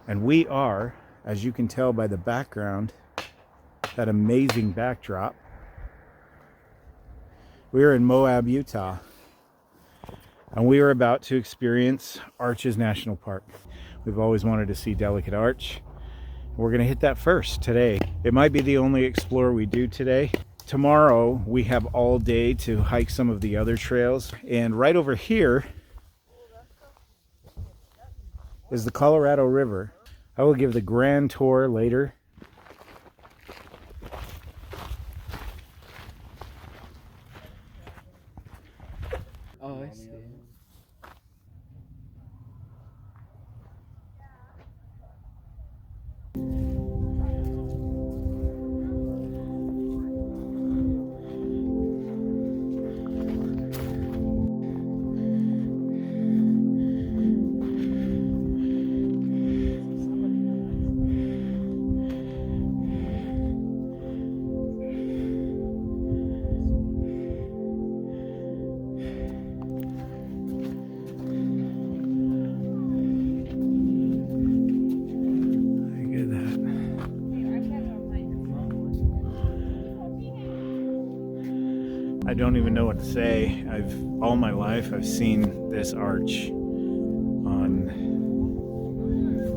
And we are, as you can tell by the background, that amazing backdrop, we are in Moab, Utah, and we are about to experience Arches National Park. We've always wanted to see Delicate Arch. We're gonna hit that first today. It might be the only explore we do today. Tomorrow we have all day to hike some of the other trails, and right over here is the Colorado River. I will give the grand tour later. Oh, I see. I don't even know what to say. All my life I've seen this arch on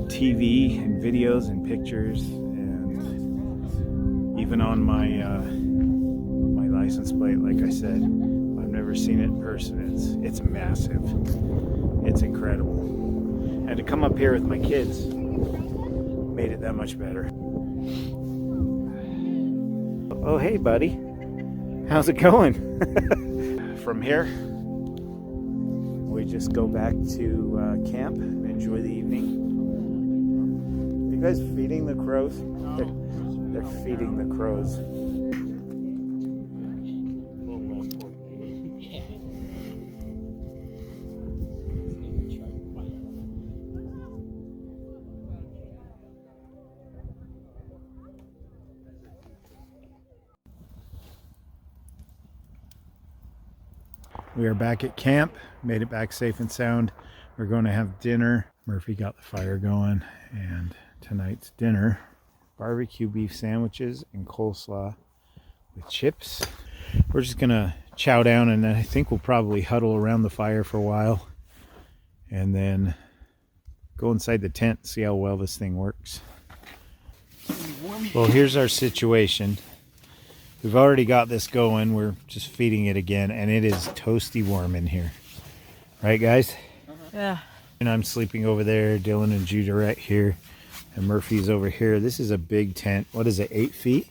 TV and videos and pictures, and even on my my license plate. Like I said, I've never seen it in person. It's massive. It's incredible. And to come up here with my kids made it that much better. Oh, hey, buddy. How's it going? From here, we just go back to camp and enjoy the evening. Are you guys feeding the crows? They're feeding the crows. We are back at camp, made it back safe and sound. We're going to have dinner. Murphy got the fire going, and tonight's dinner, barbecue beef sandwiches and coleslaw with chips. We're just gonna chow down, and then I think we'll probably huddle around the fire for a while and then go inside the tent and see how well this thing works. Well, here's our situation. We've already got this going. We're just feeding it again, and it is toasty warm in here. Right, guys? Yeah. And I'm sleeping over there. Dylan and Judah right here, and Murphy's over here. This is a big tent. What is it, 8 feet?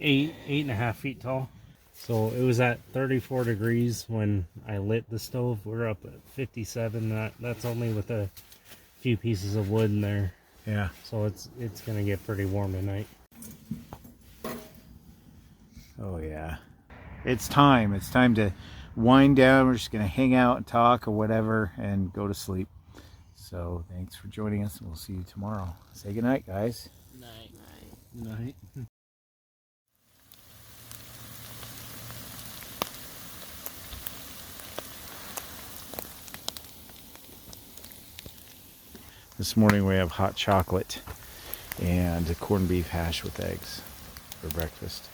8.5 feet tall. So it was at 34 degrees when I lit the stove. We're up at 57. That's only with a few pieces of wood in there. Yeah. So it's gonna get pretty warm tonight. Oh yeah. It's time. It's time to wind down. We're just gonna hang out and talk or whatever and go to sleep. So thanks for joining us, and we'll see you tomorrow. Say goodnight, guys. Night. Night. This morning we have hot chocolate and a corned beef hash with eggs for breakfast.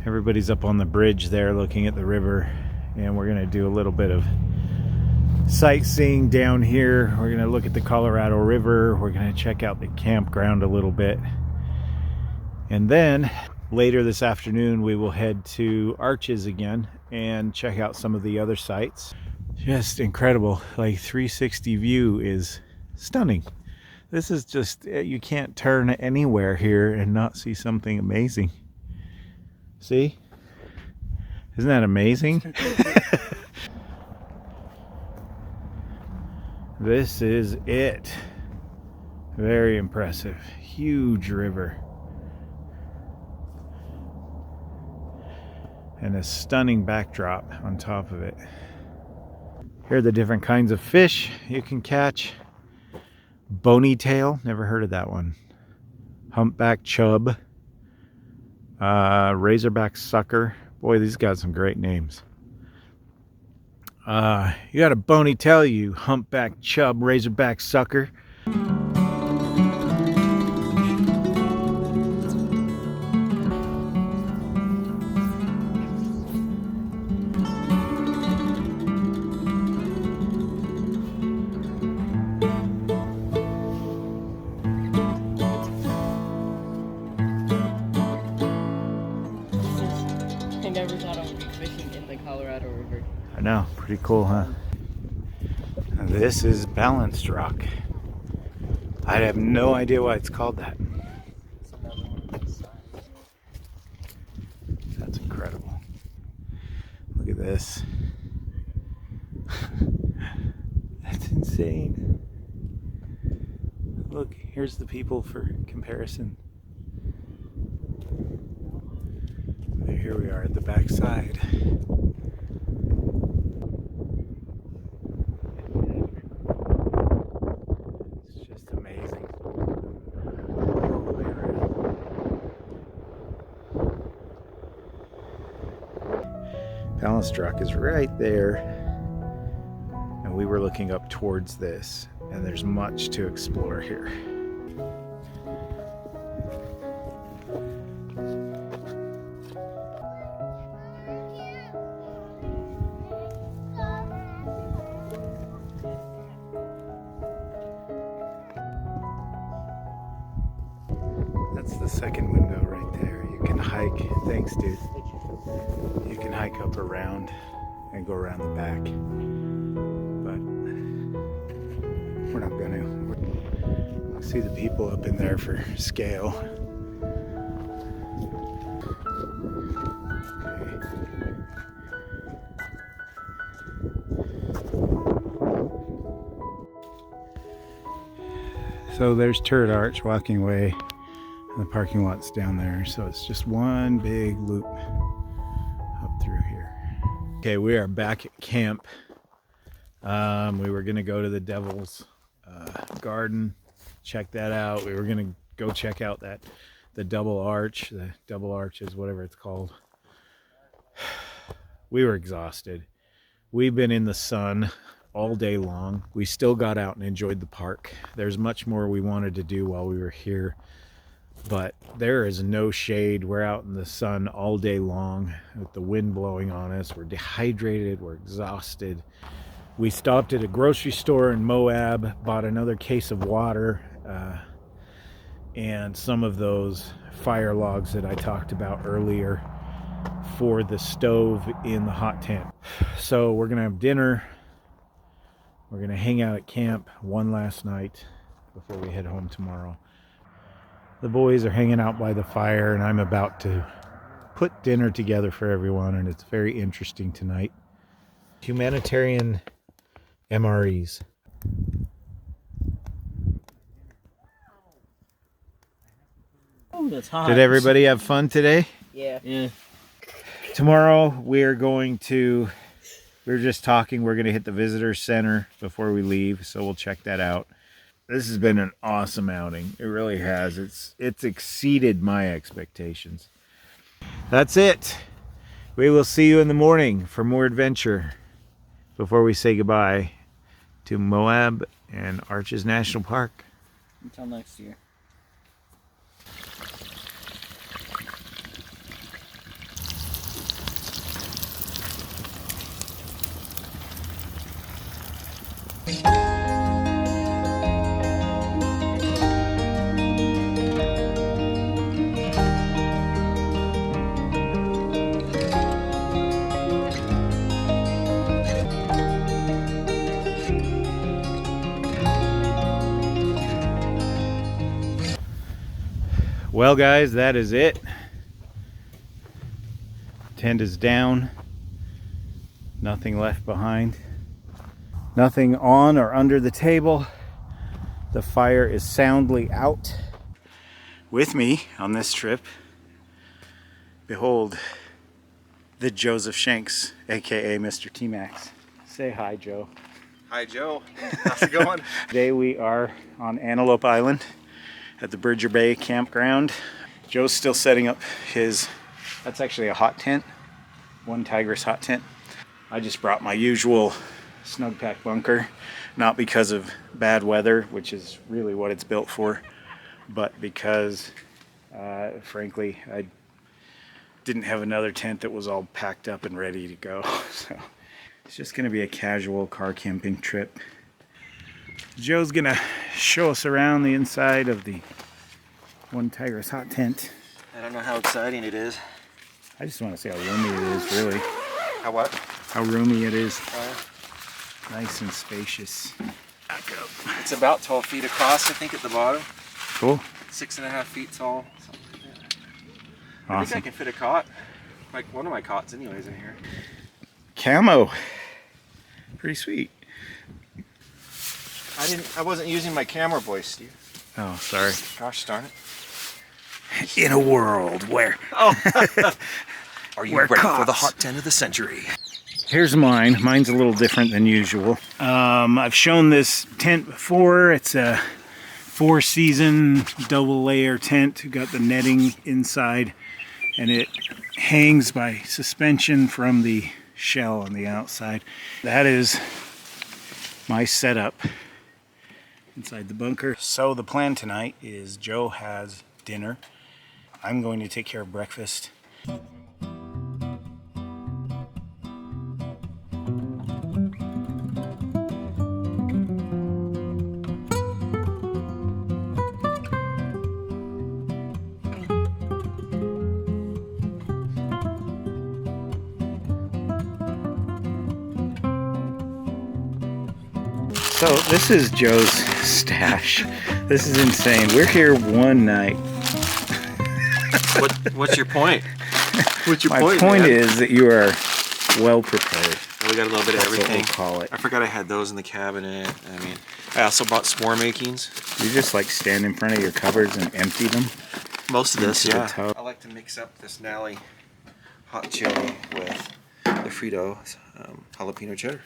Everybody's up on the bridge there looking at the river, and we're gonna do a little bit of sightseeing down here. We're gonna look at the Colorado River. We're gonna check out the campground a little bit, and then later this afternoon we will head to Arches again and check out some of the other sites. Just incredible. Like 360 view is stunning. This is just, you can't turn anywhere here and not see something amazing. See? Isn't that amazing? This is it. Very impressive. Huge river. And a stunning backdrop on top of it. Here are the different kinds of fish you can catch. Bony tail, never heard of that one. Humpback chub. Razorback sucker. Boy, these got some great names. You got a bony tail, you humpback chub, razorback sucker. never thought I would be fishing in the Colorado River. I know, pretty cool, huh? And this is Balanced Rock. I have no idea why it's called that. That's incredible. Look at this. That's insane. Look, here's the people for comparison. Here we are at the backside. It's just amazing. All the way around. Balanced Rock is right there. And we were looking up towards this, and there's much to explore here. That's the second window right there. You can hike. Thanks, dude. You can hike up around and go around the back. But we're not going to. See the people up in there for scale. So there's Turret Arch walking away. And the parking lot's down there, so it's just one big loop up through here. Okay, we are back at camp. We were gonna go to the Devil's Garden, check that out. We were gonna go check out the Double Arch. The Double Arch is whatever it's called. We were exhausted. We've been in the sun all day long. We still got out and enjoyed the park. There's much more we wanted to do while we were here, but there is no shade. We're out in the sun all day long with the wind blowing on us. We're dehydrated, we're exhausted. We stopped at a grocery store in Moab, bought another case of water, and some of those fire logs that I talked about earlier for the stove in the hot tent. So we're gonna have dinner. We're gonna hang out at camp one last night before we head home tomorrow. The boys are hanging out by the fire, and I'm about to put dinner together for everyone, and it's very interesting tonight. Humanitarian MREs. Oh, that's hot. Did everybody have fun today? Yeah. Yeah. Tomorrow we're going to, we were just talking, we're going to hit the visitor center before we leave, so we'll check that out. This has been an awesome outing. It really has. It's exceeded my expectations. That's it. We will see you in the morning for more adventure before we say goodbye to Moab and Arches National Park. Until next year. Well, guys, that is it. Tent is down. Nothing left behind. Nothing on or under the table. The fire is soundly out. With me on this trip, behold, the Joseph Shanks, aka Mr. T-Max. Say hi, Joe. Hi, Joe. How's it going? Today we are on Antelope Island at the Bridger Bay campground. Joe's still setting up his, that's actually a hot tent, one Tigris hot tent. I just brought my usual snug pack bunker, not because of bad weather, which is really what it's built for, but because frankly I didn't have another tent that was all packed up and ready to go. So it's just gonna be a casual car camping trip. Joe's gonna show us around the inside of the one Tigris hot tent. I don't know how exciting it is. I just want to see how roomy it is, really. How what? How roomy it is. Nice and spacious. Back up. It's about 12 feet across, I think, at the bottom. Cool. 6.5 feet tall. Something like that. I Awesome. think I can fit a cot. Like one of my cots anyways in here. Camo. Pretty sweet. I wasn't using my camera voice, Steve. Oh, sorry. Gosh darn it. In a world where... Are you Wear ready for cots. the hot 10 of the century? Here's mine. Mine's a little different than usual. I've shown this tent before. It's a 4-season double layer tent. Got the netting inside, and it hangs by suspension from the shell on the outside. That is my setup inside the bunker. So the plan tonight is Joe has dinner. I'm going to take care of breakfast. So this is Joe's stash. This is insane. We're here one night. What's your point? What's your My point, point man? is that you are well prepared. We got a little bit of That's what everything. we'll call it. I forgot I had those in the cabinet. I mean, I also bought s'more makings. You just like stand in front of your cupboards and empty them. Most of this, Into the yeah. tub. I like to mix up this Nally hot chili with the Frito jalapeno cheddar.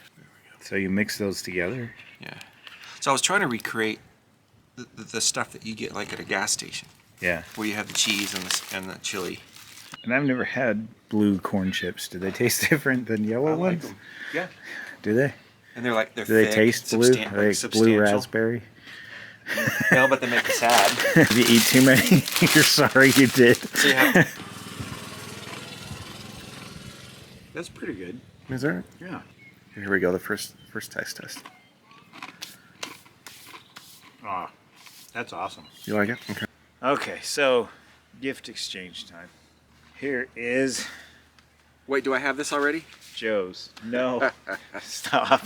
So you mix those together. Yeah. So I was trying to recreate the stuff that you get like at a gas station, Yeah. where you have the cheese and the chili. And I've never had blue corn chips. Do they taste different than yellow ones? them. Yeah. Do they? And they're Do they thick, taste blue? Are they like blue raspberry? No, but they make you sad. If you eat too many, you're sorry you did. So you have. That's pretty good. Is there? Yeah. Here we go. The first test. Ah, that's awesome. You like it? Okay. Okay, so gift exchange time. Here is Wait, do I have this already? Joe's. No, stop.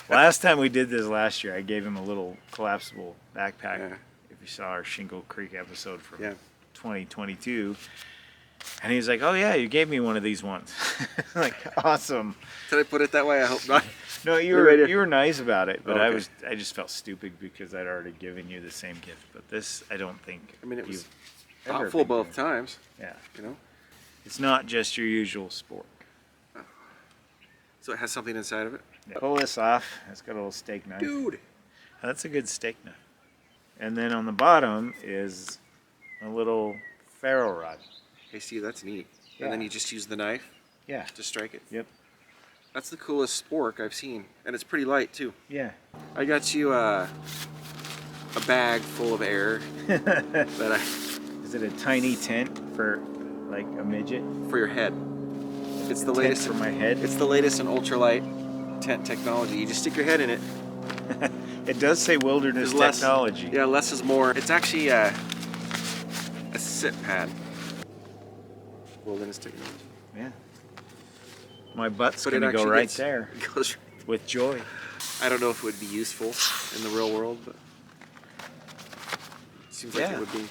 Last time we did this last year, I gave him a little collapsible backpack. Yeah. If you saw our Shingle Creek episode from Yeah. 2022. And he was like, oh yeah, you gave me one of these once. Like, awesome. Did I put it that way? I hope not. No, you You're were right. you were nice about it, but Okay. I just felt stupid because I'd already given you the same gift. But this, I don't think. I mean, it was you've ever thoughtful been both given. times, Yeah, you know? it's not just your usual sport. So it has something inside of it? Pull this off. It's got a little steak knife. Dude! That's a good steak knife. And then on the bottom is a little ferro rod. Hey, Steve, that's neat. Yeah. And then you just use the knife Yeah. to strike it? Yep. That's the coolest spork I've seen. And it's pretty light, too. Yeah. I got you a bag full of air that Is it a tiny tent for like a midget? for your head. It's the Tent latest for my head. It's the latest in ultralight tent technology. You just stick your head in it. It does say wilderness There's less- technology. Yeah, less is more. It's actually a sit pad. Wilderness technology. Yeah. My butt's But it gonna go actually right gets- there It goes. with joy. I don't know if it would be useful in the real world, but it seems like Yeah. it would be.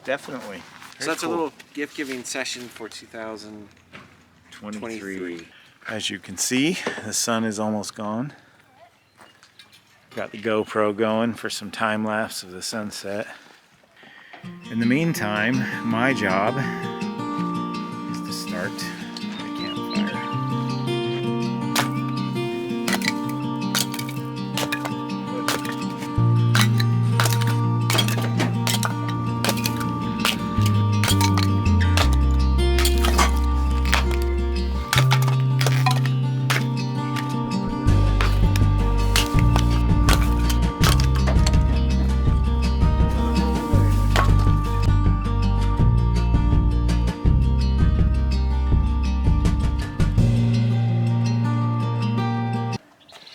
Definitely. So that's a little gift-giving session for 2023. 23. As you can see, the sun is almost gone. Got the GoPro going for some time lapse of the sunset. In the meantime, my job is to start the campfire.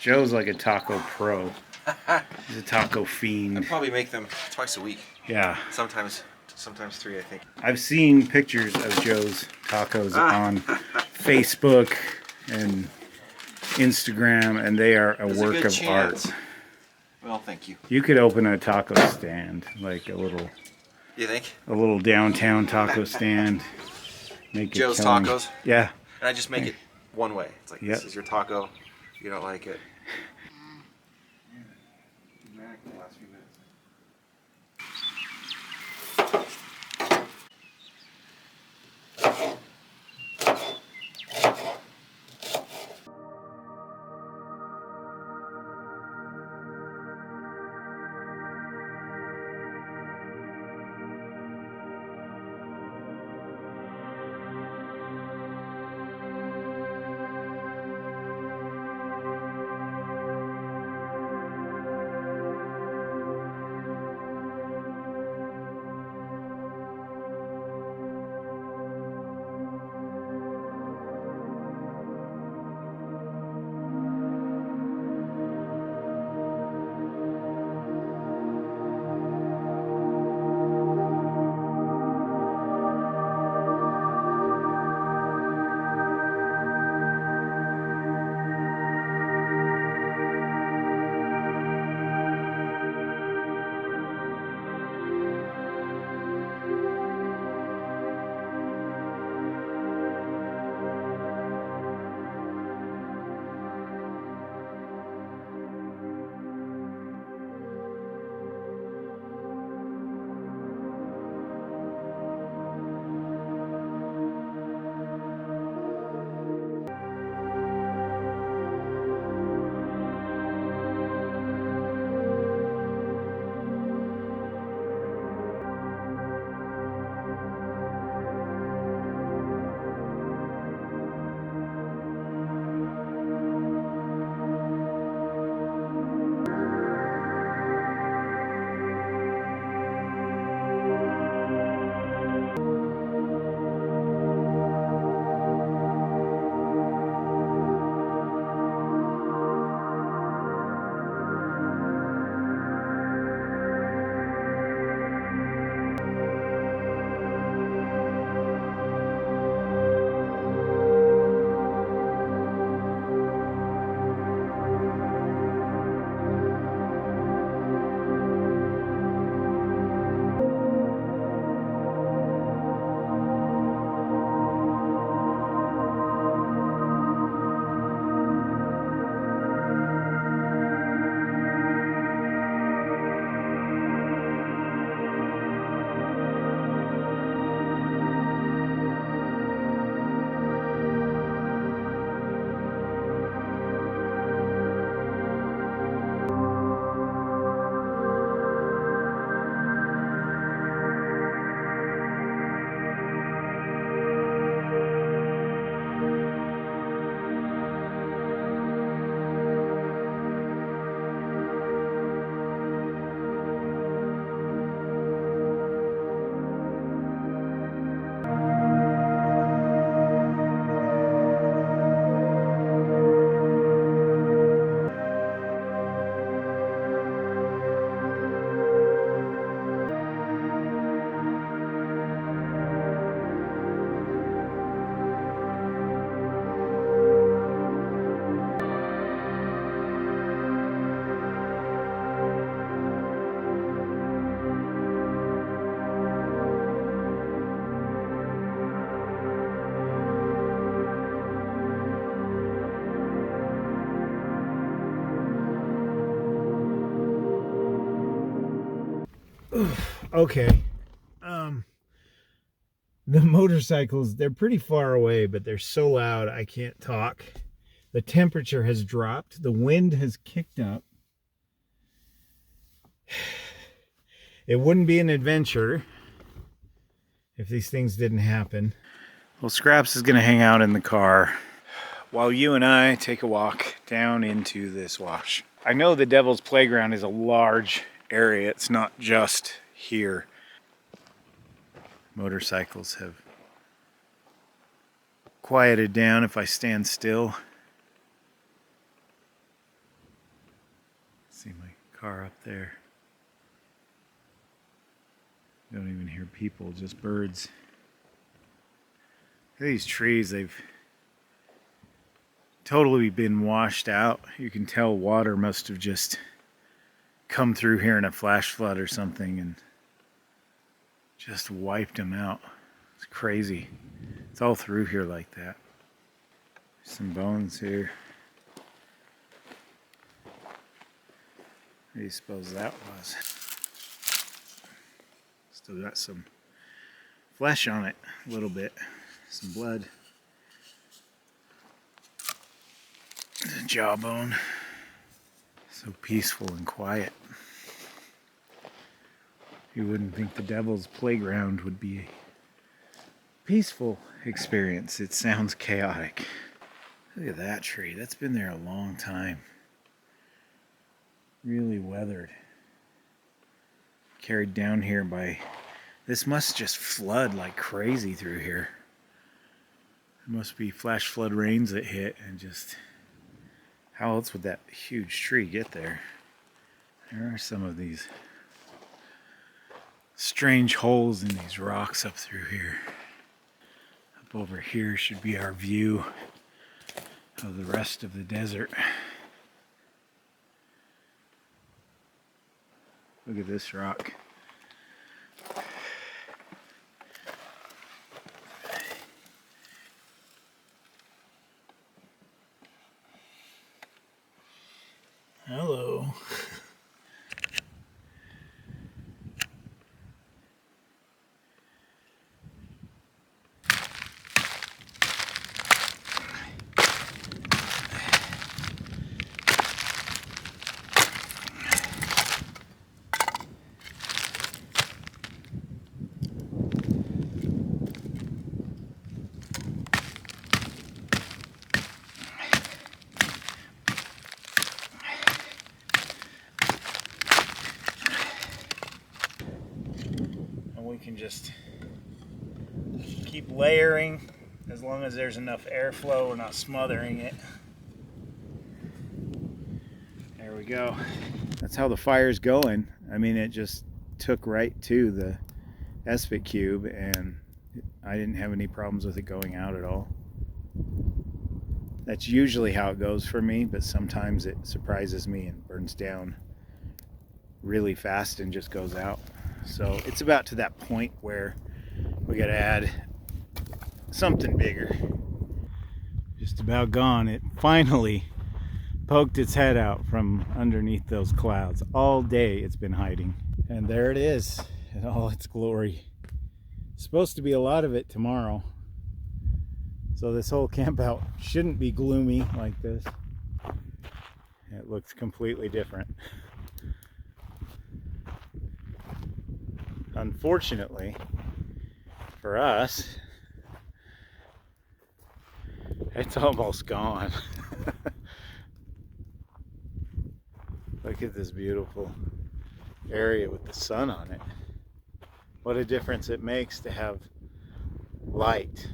Joe's like a taco pro. He's a taco I fiend. probably make them twice a week, Yeah. sometimes sometimes 3, I think. I've seen pictures of Joe's tacos on Facebook and Instagram, and they are a There's work good of chance. art. Well, thank you. You could open a taco stand, like a little You think? downtown taco stand. Make a Joe's killing. Tacos? Yeah. And I just make it one way. It's like, Yep. this is your taco. If you don't like it. Okay. The motorcycles, they're pretty far away, but they're so loud I can't talk. The temperature has dropped. The wind has kicked up. It wouldn't be an adventure if these things didn't happen. Well, Scraps is going to hang out in the car while you and I take a walk down into this wash. I know the Devil's Playground is a large area. It's not just here. Motorcycles have quieted down if I stand still. See my car up there. Don't even hear people, just birds. Look at these trees, they've totally been washed out. You can tell water must have just come through here in a flash flood or something and just wiped them out. It's crazy. It's all through here like that. Some bones here. What do you suppose that was? Still got some flesh on it, a little bit. Some blood. The jawbone. So peaceful and quiet. You wouldn't think the devil's playground would be a peaceful experience. It sounds chaotic. Look at that tree. That's been there a long time. Really weathered. Carried down here by... This must just flood like crazy through here. It must be flash flood rains that hit and just... How else would that huge tree get there? There are some of these strange holes in these rocks up through here. Up over here should be our view of the rest of the desert. Look at this rock. Hello. We can just keep layering as long as there's enough airflow. We're not smothering it. There we go. That's how the fire's going. I mean, it just took right to the SPIT cube and I didn't have any problems with it going out at all. That's usually how it goes for me, but sometimes it surprises me and burns down really fast and just goes out. So it's about to that point where we gotta add something bigger. Just about gone. It finally poked its head out from underneath those clouds. All day it's been hiding. And there it is in all its glory. It's supposed to be a lot of it tomorrow. So this whole camp out shouldn't be gloomy like this. It looks completely different. Unfortunately for us, it's almost gone. Look at this beautiful area with the sun on it. What a difference it makes to have light.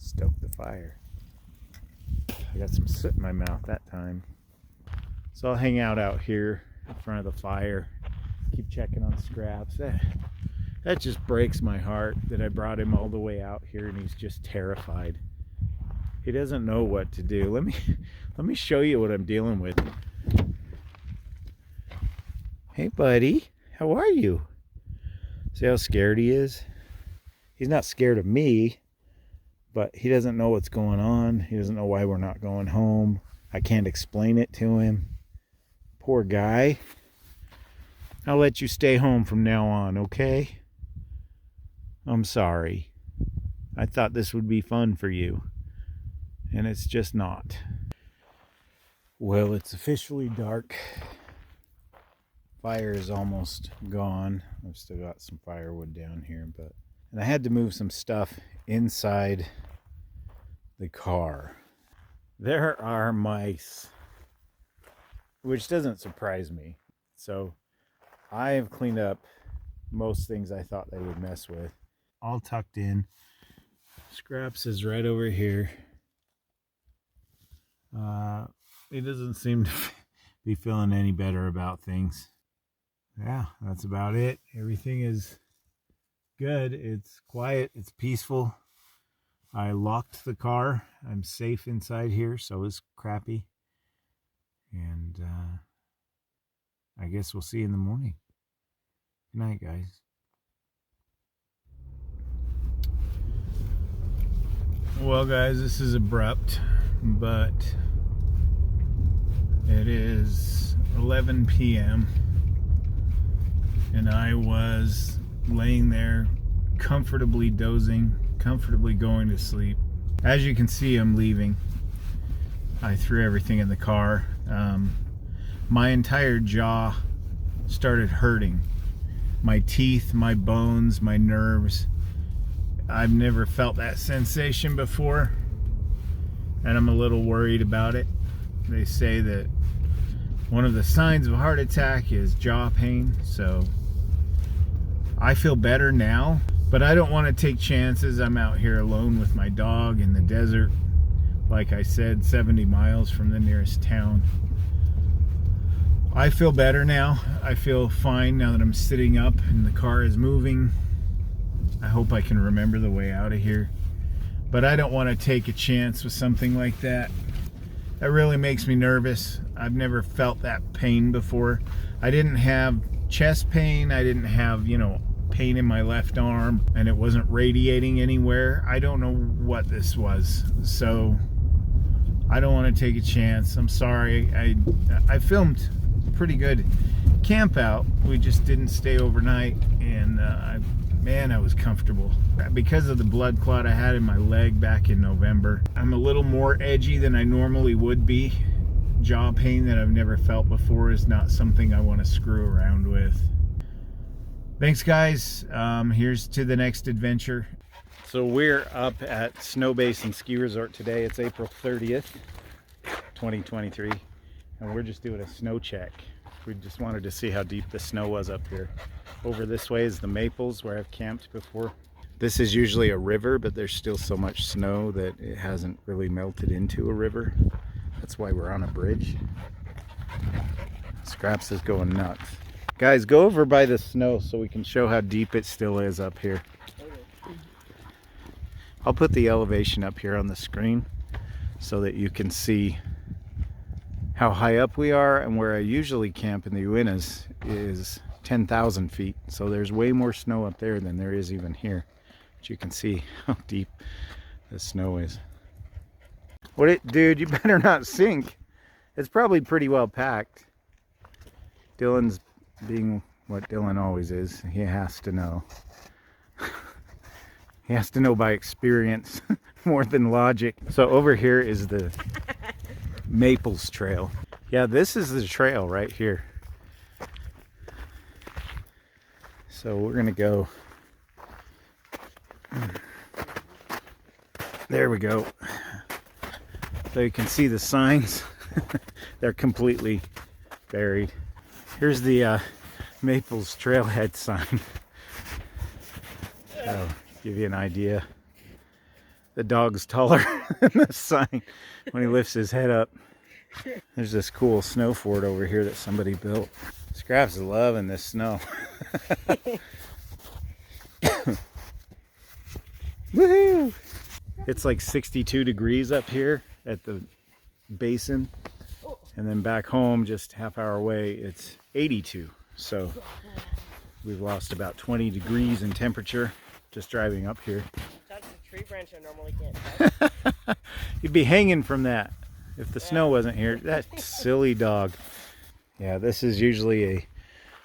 Stoke the fire. I got some soot in my mouth that time. So I'll hang out here in front of the fire, keep checking on Scraps. That just breaks my heart that I brought him all the way out here and he's just terrified. He doesn't know what to do. Let me show you what I'm dealing with. Hey buddy, how are you? See how scared he is? He's not scared of me, but he doesn't know what's going on. He doesn't know why we're not going home. I can't explain it to him. Poor guy. I'll let you stay home from now on, okay? I'm sorry. I thought this would be fun for you, and it's just not. Well, it's officially dark. Fire is almost gone. I've still got some firewood down here, and I had to move some stuff inside the car. There are mice, which doesn't surprise me. So I have cleaned up most things I thought they would mess with. All tucked in. Scraps is right over here. He doesn't seem to be feeling any better about things. Yeah, that's about it. Everything is good. It's quiet. It's peaceful. I locked the car. I'm safe inside here. So is Crappy. And I guess we'll see you in the morning. Good night, guys. Well, guys, this is abrupt, but it is 11 p.m. and I was laying there comfortably dozing, comfortably going to sleep. As you can see, I'm leaving. I threw everything in the car. My entire jaw started hurting. My teeth, my bones, my nerves. I've never felt that sensation before, and I'm a little worried about it. They say that one of the signs of a heart attack is jaw pain, so I feel better now, but I don't want to take chances. I'm out here alone with my dog in the desert, like I said, 70 miles from the nearest town. I feel better now. I feel fine now that I'm sitting up and the car is moving. I hope I can remember the way out of here, but I don't want to take a chance with something like that. That really makes me nervous. I've never felt that pain before. I didn't have chest pain. I didn't have, pain in my left arm, and it wasn't radiating anywhere. I don't know what this was, so I don't want to take a chance. I'm sorry. I filmed pretty good camp out. We just didn't stay overnight, and man, I was comfortable. Because of the blood clot I had in my leg back in November, I'm a little more edgy than I normally would be. Jaw pain that I've never felt before is not something I want to screw around with. Thanks, guys. Here's to the next adventure. So we're up at Snow Basin Ski Resort today. It's April 30th, 2023, and we're just doing a snow check. We just wanted to see how deep the snow was up here. Over this way is the Maples, where I've camped before. This is usually a river, but there's still so much snow that it hasn't really melted into a river. That's why we're on a bridge. Scraps is going nuts. Guys, go over by the snow so we can show how deep it still is up here. I'll put the elevation up here on the screen so that you can see how high up we are, and where I usually camp in the Uintas is 10,000 feet. So there's way more snow up there than there is even here. But you can see how deep the snow is. Dude, you better not sink. It's probably pretty well packed. Dylan's being what Dylan always is. He has to know. He has to know by experience more than logic. So over here is the Maples Trail. Yeah, this is the trail right here. So we're gonna go. There we go. So you can see the signs. They're completely buried. Here's the Maples Trailhead sign. That'll give you an idea. The dog's taller than the sign when he lifts his head up. There's this cool snow fort over here that somebody built. Scraps is loving this snow. Woohoo! It's like 62 degrees up here at the basin. And then back home, just half hour away, it's 82. So we've lost about 20 degrees in temperature just driving up here. That's a tree branch I normally can't touch. You'd be hanging from that if the snow wasn't here. That silly dog. Yeah, this is usually a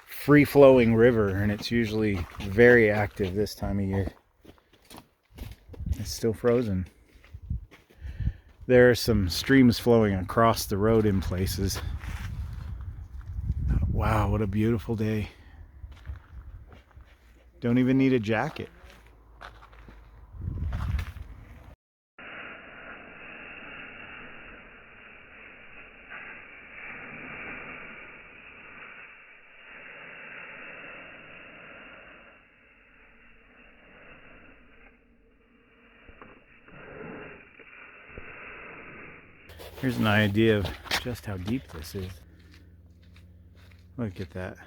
free-flowing river, and it's usually very active this time of year. It's still frozen. There are some streams flowing across the road in places. Wow. Wow, what a beautiful day. Don't even need a jacket. Here's an idea of just how deep this is. Look at that.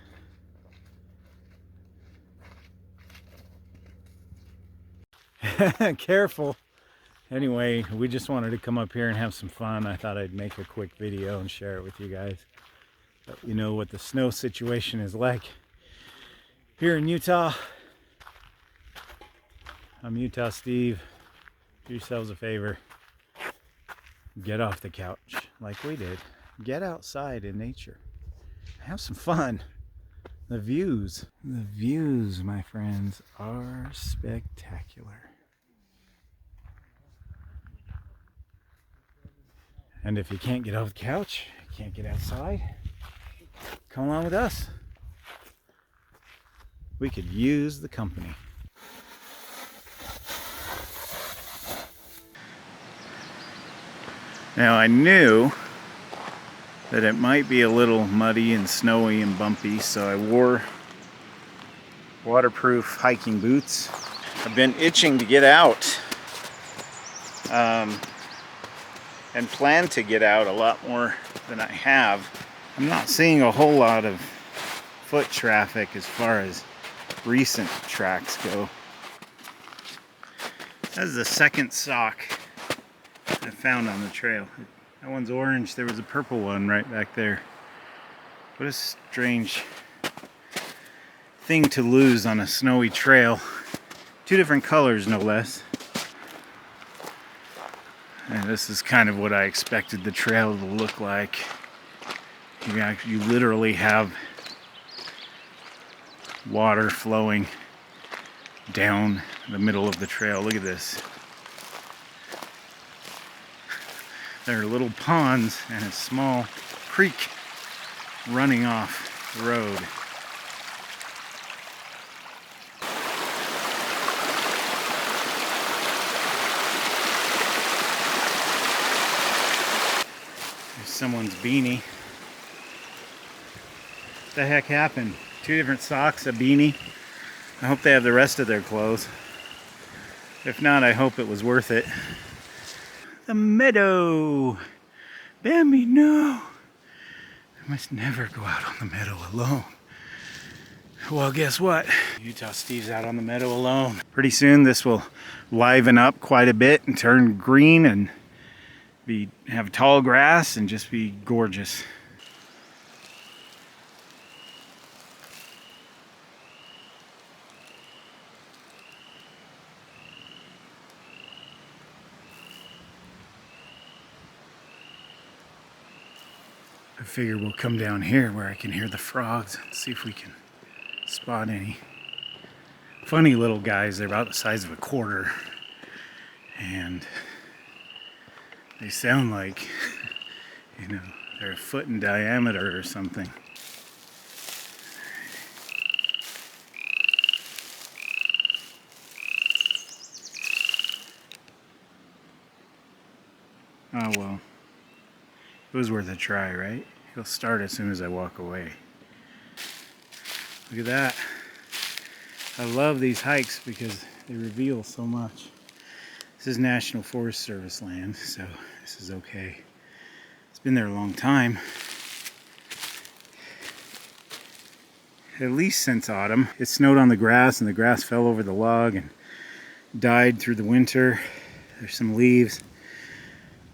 Careful. Anyway, we just wanted to come up here and have some fun. I thought I'd make a quick video and share it with you guys. But you know what the snow situation is like here in Utah. I'm Utah Steve. Do yourselves a favor. Get off the couch like we did. Get outside in nature. Have some fun. The views, my friends, are spectacular. And if you can't get off the couch, you can't get outside, come along with us. We could use the company. Now I knew that it might be a little muddy and snowy and bumpy, so I wore waterproof hiking boots. I've been itching to get out and plan to get out a lot more than I have. I'm not seeing a whole lot of foot traffic as far as recent tracks go. That's the second sock I found on the trail. That one's orange. There was a purple one right back there. What a strange thing to lose on a snowy trail. Two different colors, no less. And this is kind of what I expected the trail to look like. You literally have water flowing down the middle of the trail. Look at this. There are little ponds and a small creek running off the road. There's someone's beanie. What the heck happened? Two different socks, a beanie. I hope they have the rest of their clothes. If not, I hope it was worth it. The meadow! Bambi, no! I must never go out on the meadow alone. Well, guess what? Utah Steve's out on the meadow alone. Pretty soon this will liven up quite a bit and turn green and have tall grass and just be gorgeous. I figure we'll come down here where I can hear the frogs and see if we can spot any funny little guys. They're about the size of a quarter and they sound like, you know, they're a foot in diameter or something. Oh well. It was worth a try, right? He'll start as soon as I walk away. Look at that. I love these hikes because they reveal so much. This is National Forest Service land, so this is okay. It's been there a long time. At least since autumn. It snowed on the grass and the grass fell over the log and died through the winter. There's some leaves.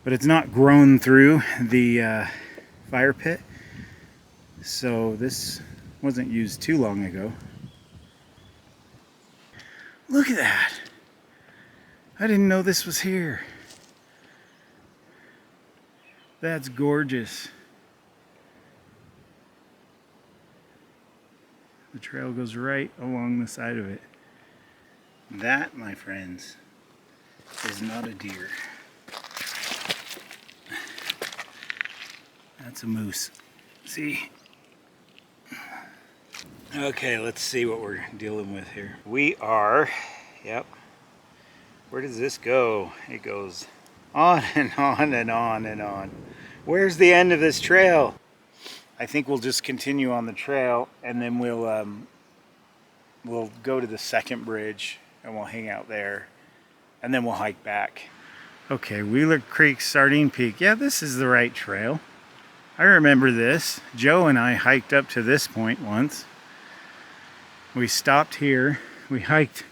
But it's not grown through the fire pit, so this wasn't used too long ago. Look at that! I didn't know this was here. That's gorgeous. The trail goes right along the side of it. That, my friends, is not a deer. That's a moose. See? Okay, let's see what we're dealing with here. We are, yep. Where does this go? It goes on and on and on and on. Where's the end of this trail? I think we'll just continue on the trail, and then we'll go to the second bridge and we'll hang out there, and then we'll hike back. Okay, Wheeler Creek, Sardine Peak. Yeah, this is the right trail. I remember this. Joe and I hiked up to this point once. We stopped here. We hiked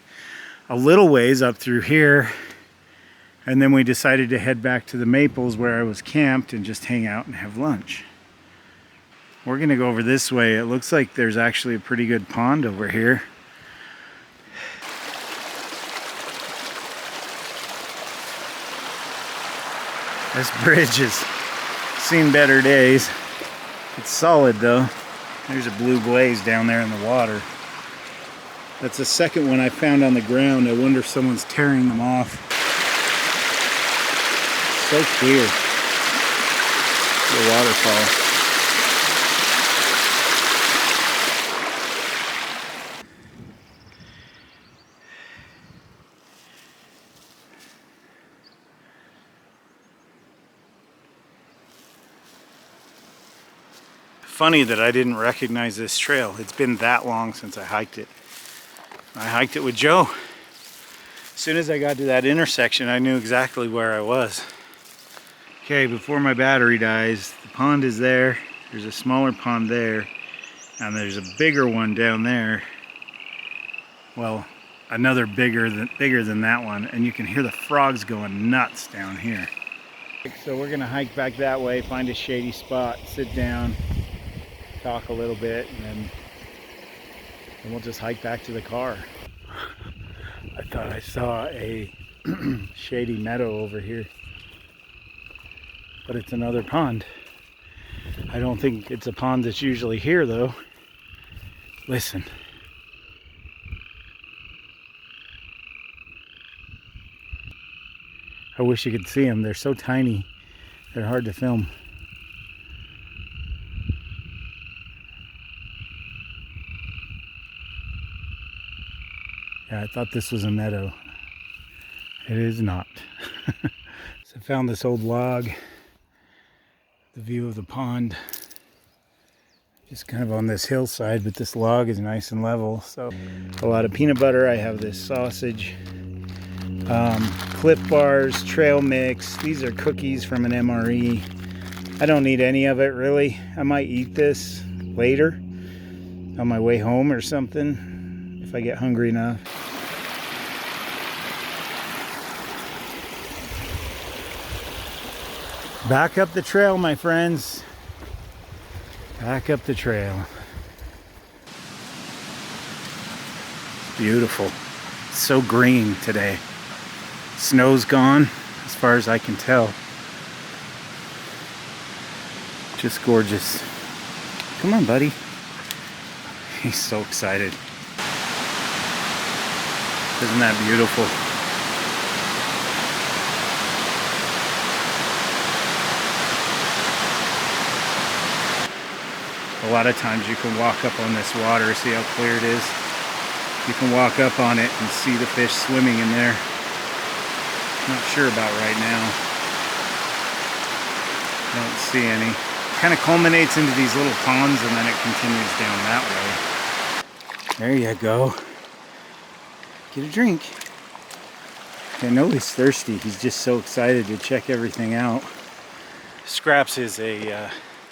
a little ways up through here, and then we decided to head back to the Maples where I was camped and just hang out and have lunch. We're gonna go over this way. It looks like there's actually a pretty good pond over here. This bridge has seen better days. It's solid though. There's a blue blaze down there in the water. That's the second one I found on the ground. I wonder if someone's tearing them off. So clear. The waterfall. Funny that I didn't recognize this trail. It's been that long since I hiked it. I hiked it with Joe. As soon as I got to that intersection, I knew exactly where I was. Okay, before my battery dies, the pond is there. There's a smaller pond there, and there's a bigger one down there. Well, another bigger than that one, and you can hear the frogs going nuts down here. So we're gonna hike back that way, find a shady spot, sit down, talk a little bit, and we'll just hike back to the car. I thought I saw a shady meadow over here, but it's another pond. I don't think it's a pond that's usually here though. Listen. I wish you could see them. They're so tiny, they're hard to film. Yeah, I thought this was a meadow. It is not. So I found this old log, the view of the pond, just kind of on this hillside, but this log is nice and level. So a lot of peanut butter. I have this sausage, Clif Bars, trail mix. These are cookies from an MRE. I don't need any of it really. I might eat this later on my way home or something if I get hungry enough. Back up the trail, my friends. Back up the trail. Beautiful. It's so green today. Snow's gone, as far as I can tell. Just gorgeous. Come on, buddy. He's so excited. Isn't that beautiful? A lot of times you can walk up on this water, see how clear it is? You can walk up on it and see the fish swimming in there. Not sure about right now. Don't see any. Kind of culminates into these little ponds and then it continues down that way. There you go. Get a drink. I know he's thirsty. He's just so excited to check everything out. Scraps is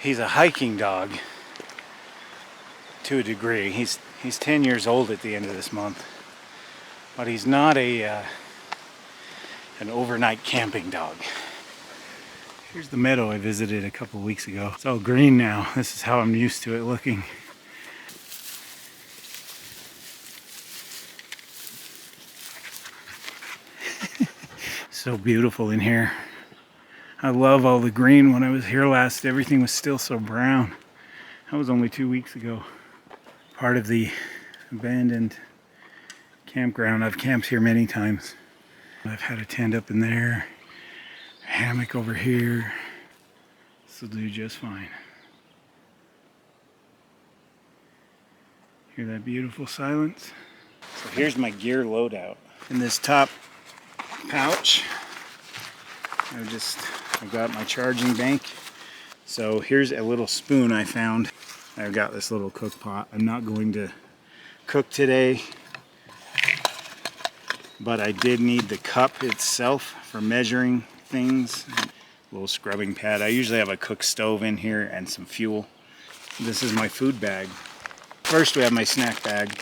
he's a hiking dog to a degree. He's 10 years old at the end of this month, but he's not an overnight camping dog. Here's the meadow I visited a couple weeks ago. It's all green now. This is how I'm used to it looking. So beautiful in here. I love all the green. When I was here last, everything was still so brown. That was only 2 weeks ago. Part of the abandoned campground. I've camped here many times. I've had a tent up in there, a hammock over here. This will do just fine. Hear that beautiful silence? So here's my gear loadout. In this top pouch, I've got my charging bank. So here's a little spoon I found. I've got this little cook pot. I'm not going to cook today, but I did need the cup itself for measuring things. A little scrubbing pad. I usually have a cook stove in here and some fuel. This is my food bag. First we have my snack bag.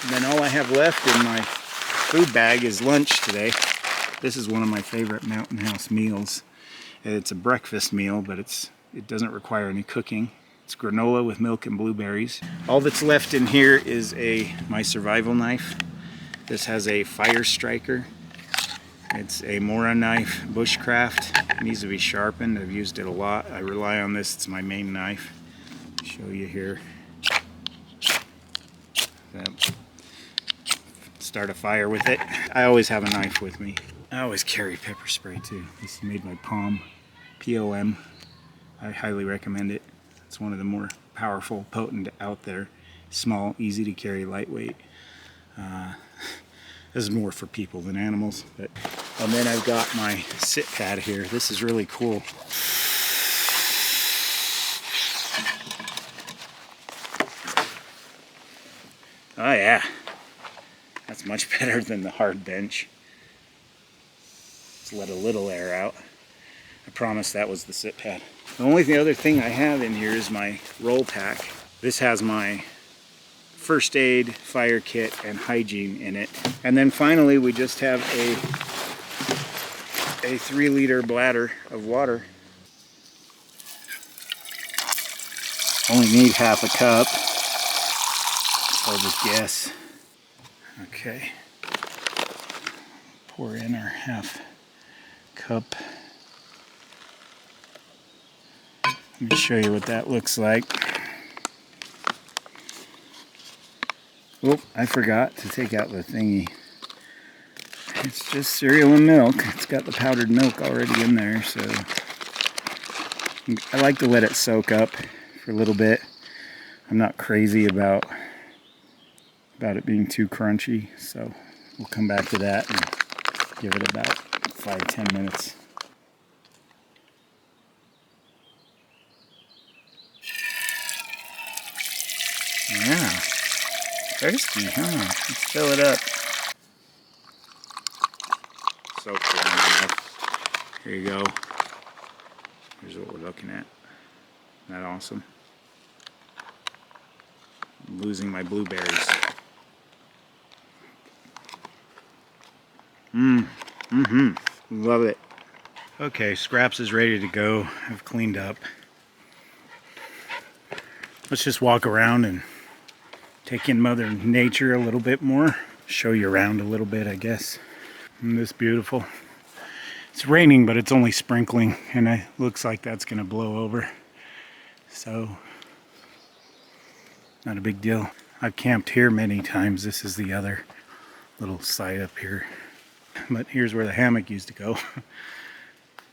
And then all I have left in my food bag is lunch today. This is one of my favorite Mountain House meals. It's a breakfast meal, but it doesn't require any cooking. It's granola with milk and blueberries. All that's left in here is my survival knife. This has a fire striker. It's a Mora knife, bushcraft. It needs to be sharpened. I've used it a lot. I rely on this. It's my main knife. Show you here. Start a fire with it. I always have a knife with me. I always carry pepper spray too. This made by POM, P-O-M. I highly recommend it. It's one of the more powerful, potent out there. Small, easy to carry, lightweight. This is more for people than animals. And then I've got my sit pad here. This is really cool. Oh yeah, that's much better than the hard bench. Let's let a little air out. I promise that was the sit pad. The only other thing I have in here is my roll pack. This has my first aid, fire kit, and hygiene in it. And then finally we just have a 3-liter bladder of water. Only need half a cup. I'll just guess. Okay. Pour in our half cup. Let me show you what that looks like. Oh, I forgot to take out the thingy. It's just cereal and milk. It's got the powdered milk already in there, so I like to let it soak up for a little bit. I'm not crazy about it being too crunchy, so we'll come back to that and give it about 5-10 minutes. Yeah, thirsty, huh? Let's fill it up. Soaked it enough. Here you go. Here's what we're looking at. Isn't that awesome? I'm losing my blueberries. Love it. Okay, Scraps is ready to go. I've cleaned up. Let's just walk around and take in Mother Nature a little bit more. Show you around a little bit, I guess. Isn't this beautiful? It's raining, but it's only sprinkling, and it looks like that's gonna blow over. So, not a big deal. I've camped here many times. This is the other little site up here. But here's where the hammock used to go.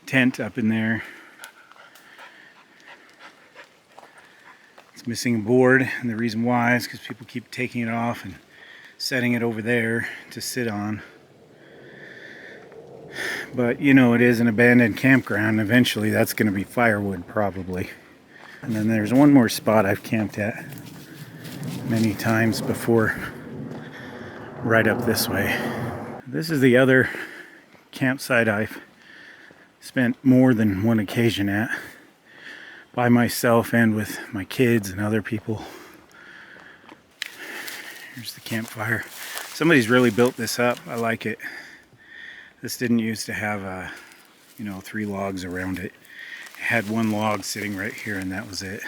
Tent up in there. It's missing a board, and the reason why is because people keep taking it off and setting it over there to sit on. But you know, it is an abandoned campground. Eventually that's going to be firewood probably. And then there's one more spot I've camped at many times before, right up this way. This is the other campsite I've spent more than one occasion at, by myself and with my kids and other people. Here's the campfire. Somebody's really built this up. I like it. This didn't used to have 3 logs around it. It had 1 log sitting right here, and that was it.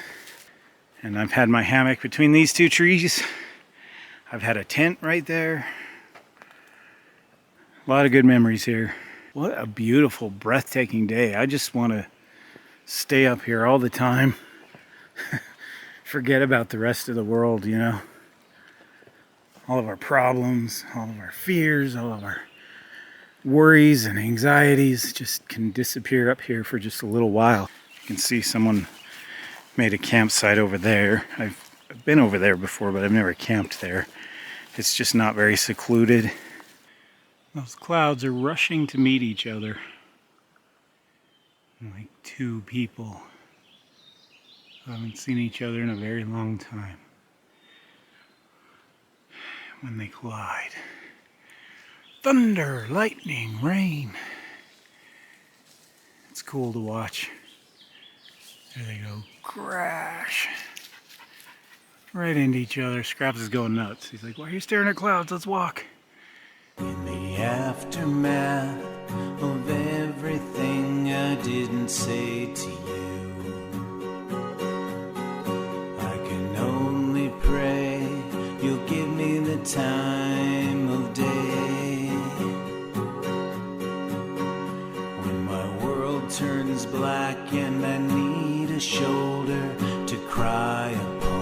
And I've had my hammock between these 2 trees. I've had a tent right there. A lot of good memories here. What a beautiful, breathtaking day. I just want to stay up here all the time. Forget about the rest of the world, you know. All of our problems, all of our fears, all of our worries and anxieties just can disappear up here for just a little while. You can see someone made a campsite over there. I've I've been over there before, but I've never camped there. It's just not very secluded. Those clouds are rushing to meet each other. Like two people who haven't seen each other in a very long time. When they collide. Thunder, lightning, rain. It's cool to watch. There they go. Crash. Right into each other. Scraps is going nuts. He's like, why are you staring at clouds? Let's walk. In the aftermath of everything I didn't say to you, I can only pray you'll give me the time of day. When my world turns black and I need a shoulder to cry upon,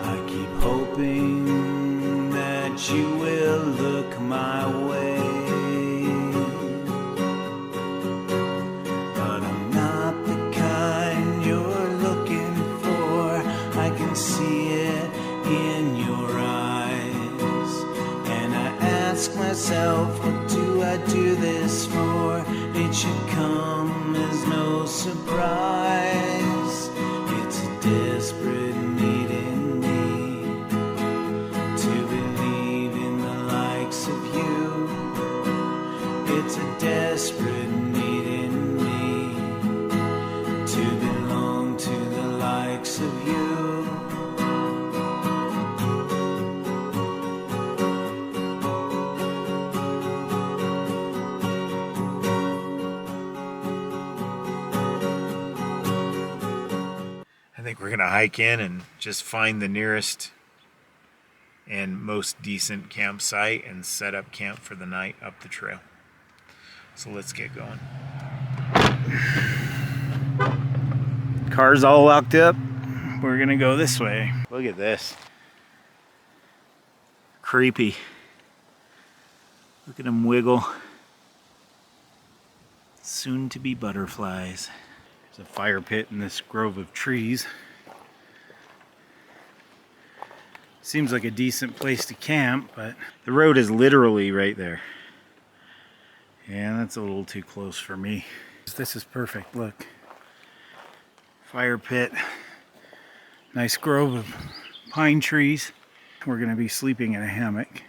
I keep hoping that you will look my way. But I'm not the kind you're looking for. I can see it in your eyes, and I ask myself, what do I do this for? It should come as no surprise. It's a desperate need in me to believe in the likes of you. It's a desperate need in me to belong to the likes of you. I think we're gonna hike in and just find the nearest and most decent campsite and set up camp for the night up the trail. So let's get going. Car's all locked up. We're gonna go this way. Look at this. Creepy. Look at them wiggle. Soon to be butterflies. There's a fire pit in this grove of trees. Seems like a decent place to camp, but the road is literally right there. Yeah, that's a little too close for me. This is perfect, look. Fire pit. Nice grove of pine trees. We're gonna be sleeping in a hammock.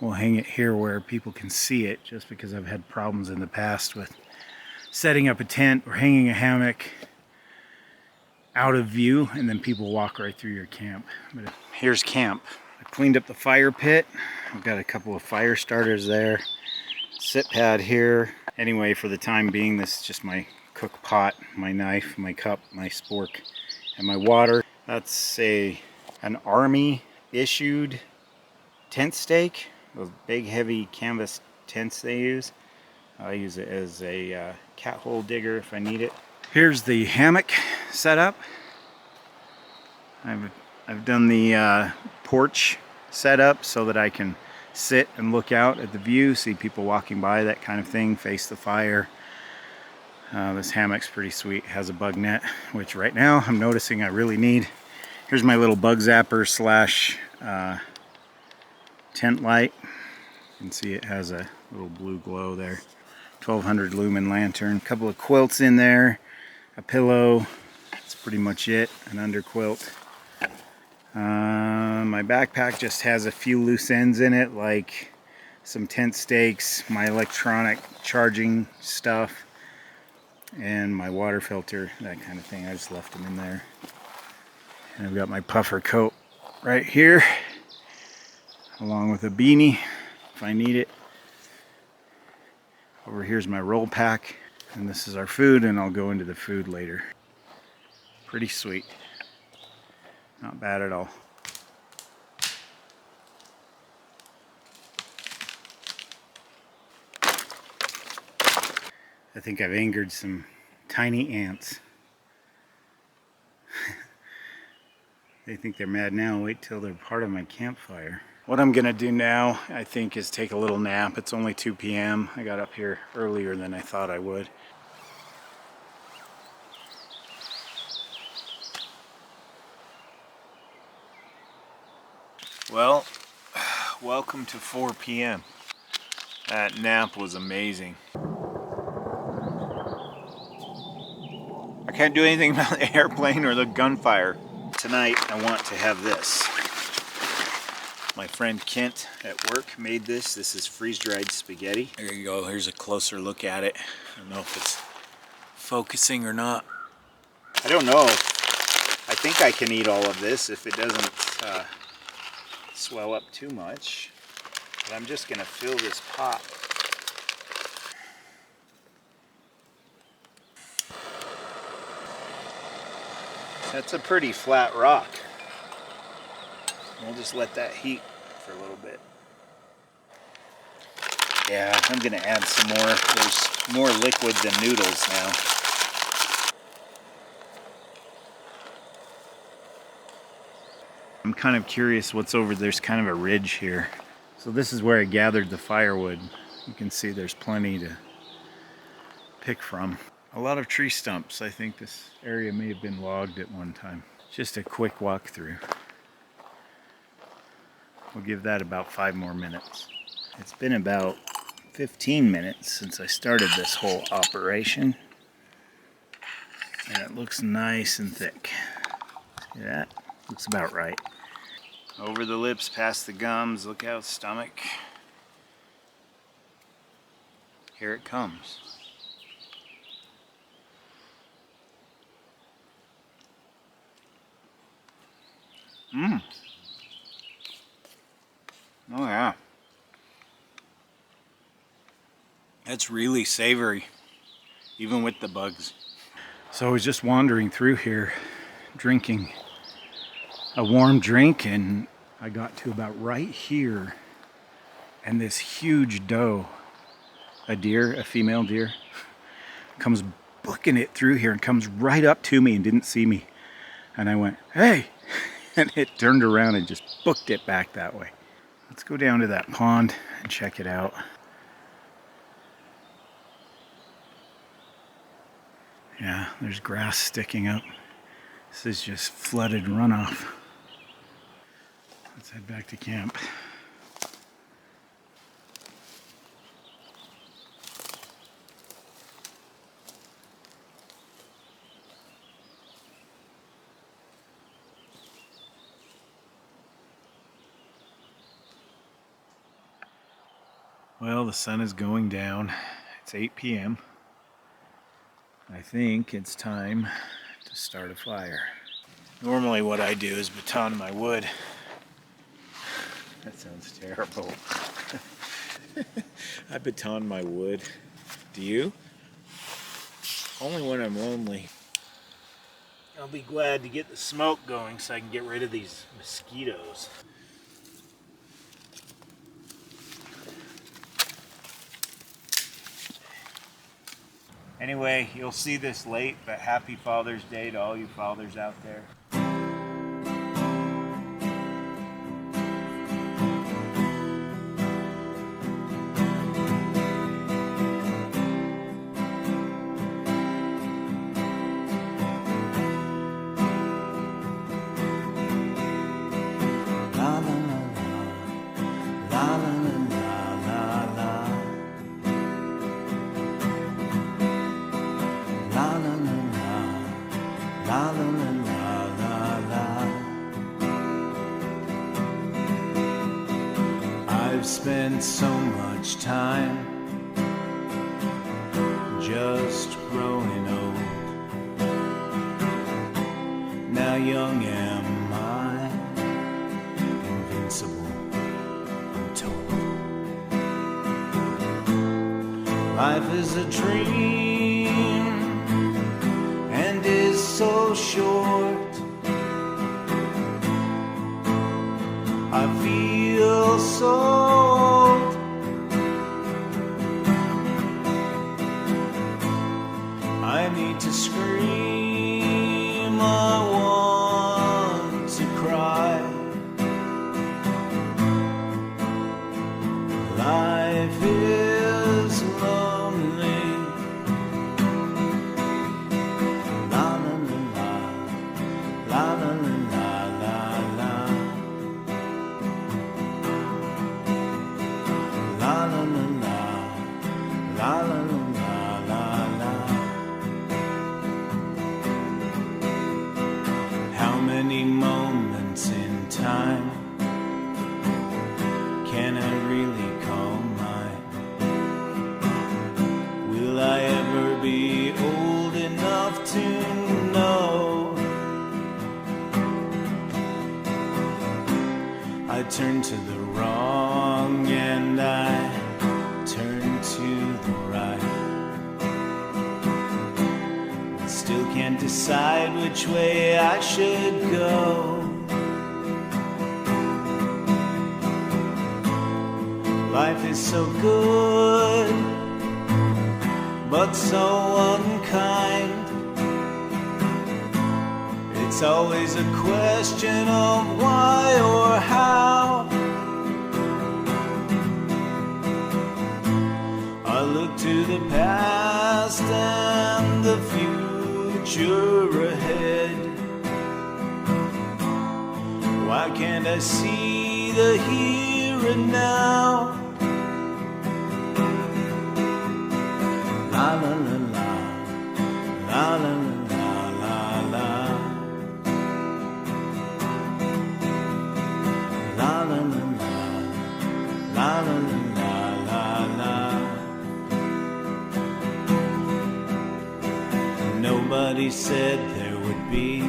We'll hang it here where people can see it, just because I've had problems in the past with setting up a tent or hanging a hammock out of view, and then people walk right through your camp. But here's camp. I cleaned up the fire pit. I've got a couple of fire starters there. Sit pad here. Anyway, for the time being, this is just my cook pot, my knife, my cup, my spork, and my water. That's an army issued tent stake. Those big heavy canvas tents they use. I use it as a cat hole digger if I need it. Here's the hammock setup. I've done the porch setup so that I can sit and look out at the view, see people walking by, that kind of thing, face the fire. This hammock's pretty sweet. It has a bug net, which right now I'm noticing I really need. Here's my little bug zapper slash tent light. You can see it has a little blue glow there. 1200 lumen lantern, a couple of quilts in there, a pillow, that's pretty much it, an under quilt. My backpack just has a few loose ends in it, like some tent stakes, my electronic charging stuff, and my water filter, that kind of thing. I just left them in there. And I've got my puffer coat right here, along with a beanie if I need it. Over here's my roll pack, and this is our food, and I'll go into the food later. Pretty sweet. Not bad at all. I think I've angered some tiny ants. They think they're mad now. Wait till they're part of my campfire. What I'm gonna do now, I think, is take a little nap. It's only 2 p.m. I got up here earlier than I thought I would. Well, welcome to 4 p.m. That nap was amazing. I can't do anything about the airplane or the gunfire. Tonight I want to have this. My friend Kent at work made this. This is freeze-dried spaghetti. There you go. Here's a closer look at it. I don't know if it's focusing or not. I don't know. I think I can eat all of this if it doesn't swell up too much. But I'm just gonna fill this pot. That's a pretty flat rock. We'll just let that heat for a little bit. Yeah, I'm gonna add some more. There's more liquid than noodles now. I'm kind of curious what's over. There's kind of a ridge here. So this is where I gathered the firewood. You can see there's plenty to pick from. A lot of tree stumps. I think this area may have been logged at one time. Just a quick walk through. We'll give that about 5 more minutes. It's been about 15 minutes since I started this whole operation. And it looks nice and thick. See that? Looks about right. Over the lips, past the gums, look out, stomach. Here it comes. Mmm. Oh yeah. That's really savory, even with the bugs. So I was just wandering through here, drinking a warm drink, and I got to about right here, and this huge doe, a deer, a female deer, comes booking it through here and comes right up to me and didn't see me. And I went, hey, and it turned around and just booked it back that way. Let's go down to that pond and check it out. Yeah, there's grass sticking up. This is just flooded runoff. Let's head back to camp. Well, the sun is going down. It's 8 p.m. I think it's time to start a fire. Normally what I do is baton my wood. That sounds terrible. I baton my wood. Do you? Only when I'm lonely. I'll be glad to get the smoke going so I can get rid of these mosquitoes. Anyway, you'll see this late, but happy Father's Day to all you fathers out there. I've spent so much time just growing old. Now young am I, invincible, I'm told. Life is a dream and is so short. I feel so old. I need to scream, I want to cry. Life is lonely. La la la la la la la la la. turned to the wrong and I turned to the right. Still can't decide which way I should go. Life is so good, but so unkind. It's always a question of why or how. I look to the past and the future ahead. Why can't I see the here and now? La la la la, la la la la la, la la la la, la la la la. Nobody said there would be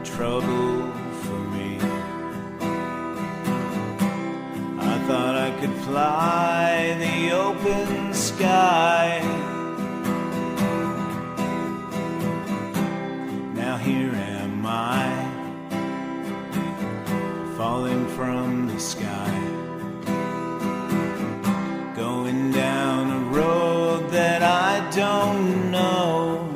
trouble for me. I thought I could fly the open sky. Now here am I, falling from the sky, going down a road that I don't know.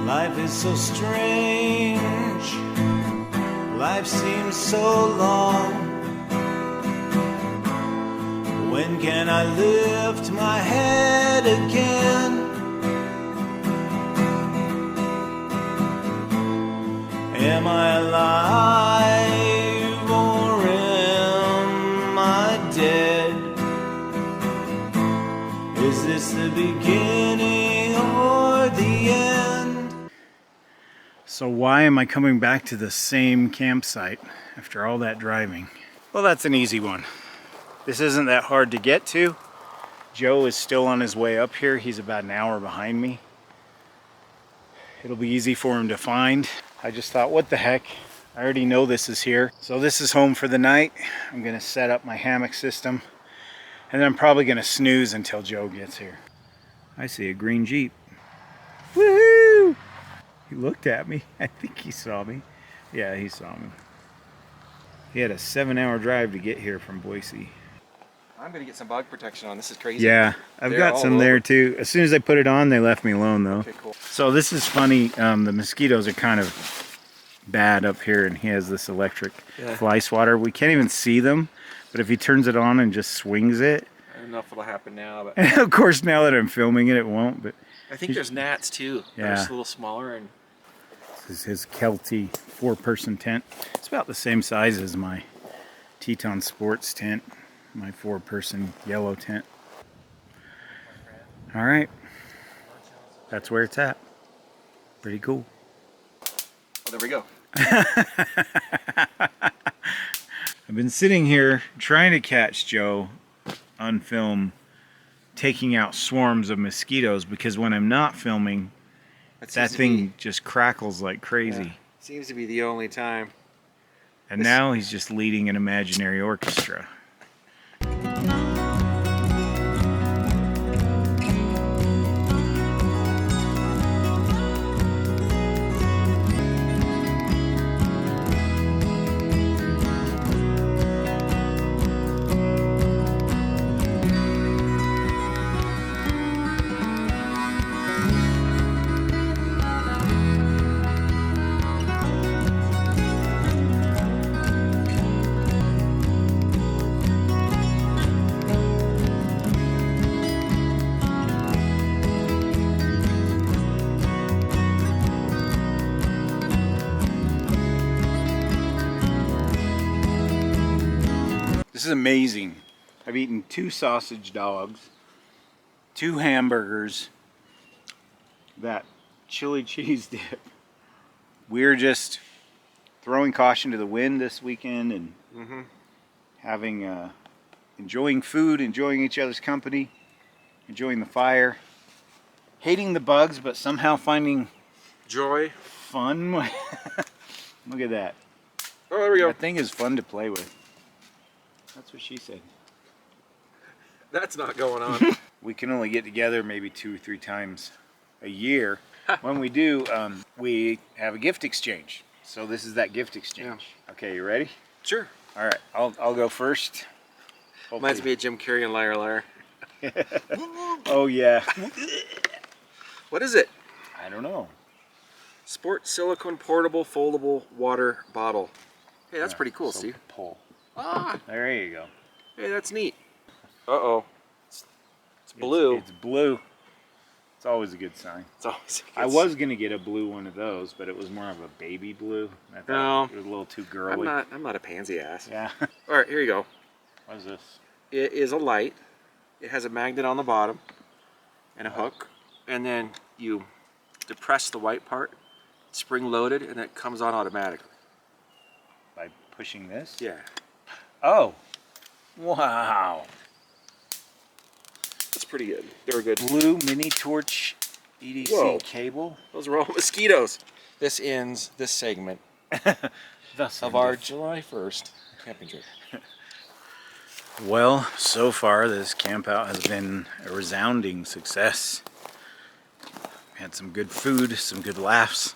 Life is so strange, life seems so long. When can I lift my head again? Am I alive or am I dead? Is this the beginning or the end? So why am I coming back to the same campsite after all that driving? Well, that's an easy one. This isn't that hard to get to. Joe is still on his way up here. He's about an hour behind me. It'll be easy for him to find. I just thought, what the heck? I already know this is here. So this is home for the night. I'm gonna set up my hammock system and then I'm probably gonna snooze until Joe gets here. I see a green Jeep. Woohoo! He looked at me. I think he saw me. Yeah, he saw me. He had a 7-hour drive to get here from Boise. I'm gonna get some bug protection on. This is crazy. Yeah, I've They're got all some there over. too. As soon as I put it on, they left me alone though. Okay, cool. So this is funny. The mosquitoes are kind of bad up here, and he has this electric fly swatter. We can't even see them, but if he turns it on and just swings it, I don't know if it'll happen now, but and of course now that I'm filming it, it won't. But I think there's gnats too. They're Yeah. just a little smaller and this is his Kelty 4-person tent. It's about the same size as my Teton Sports tent, my 4-person yellow tent. All right, that's where it's at. Pretty cool. there we go. I've been sitting here trying to catch Joe on film taking out swarms of mosquitoes, because when I'm not filming, that thing just crackles like crazy. Seems to be the only time. And now he's just leading an imaginary orchestra. This is amazing. I've eaten 2 sausage dogs, 2 hamburgers, that chili cheese dip. We're just throwing caution to the wind this weekend and having, enjoying food, enjoying each other's company, enjoying the fire, hating the bugs, but somehow finding Joy. Fun. Look at that. Oh, there we go. That thing is fun to play with. That's what she said. That's not going on. We can only get together maybe 2 or 3 times a year. When we do, we have a gift exchange. So this is that gift exchange. Okay, you ready? Sure. All right, I'll go first. Reminds me of Jim Carrey and Liar Liar. Oh yeah. What is it? I don't know. Sport silicone portable foldable water bottle. Hey, that's pretty cool, So Steve. pull. Ah, There you go. hey, that's neat. Uh-oh. It's blue. It's blue. It's always a good sign. It's always I was gonna get a blue one of those, but it was more of a baby blue. I thought No. it was a little too girly. I'm not a pansy ass. Yeah. All right, here you go. What is this? It is a light. It has a magnet on the bottom and a hook, and then you depress the white part, spring loaded, and it comes on automatically. By pushing this? Yeah. Oh. Wow. That's pretty good. They were good. Blue mini torch EDC Whoa. cable. Those are all mosquitoes. This ends this segment Thus of our July 1st camping trip. Well, so far this camp out has been a resounding success. We had some good food, some good laughs.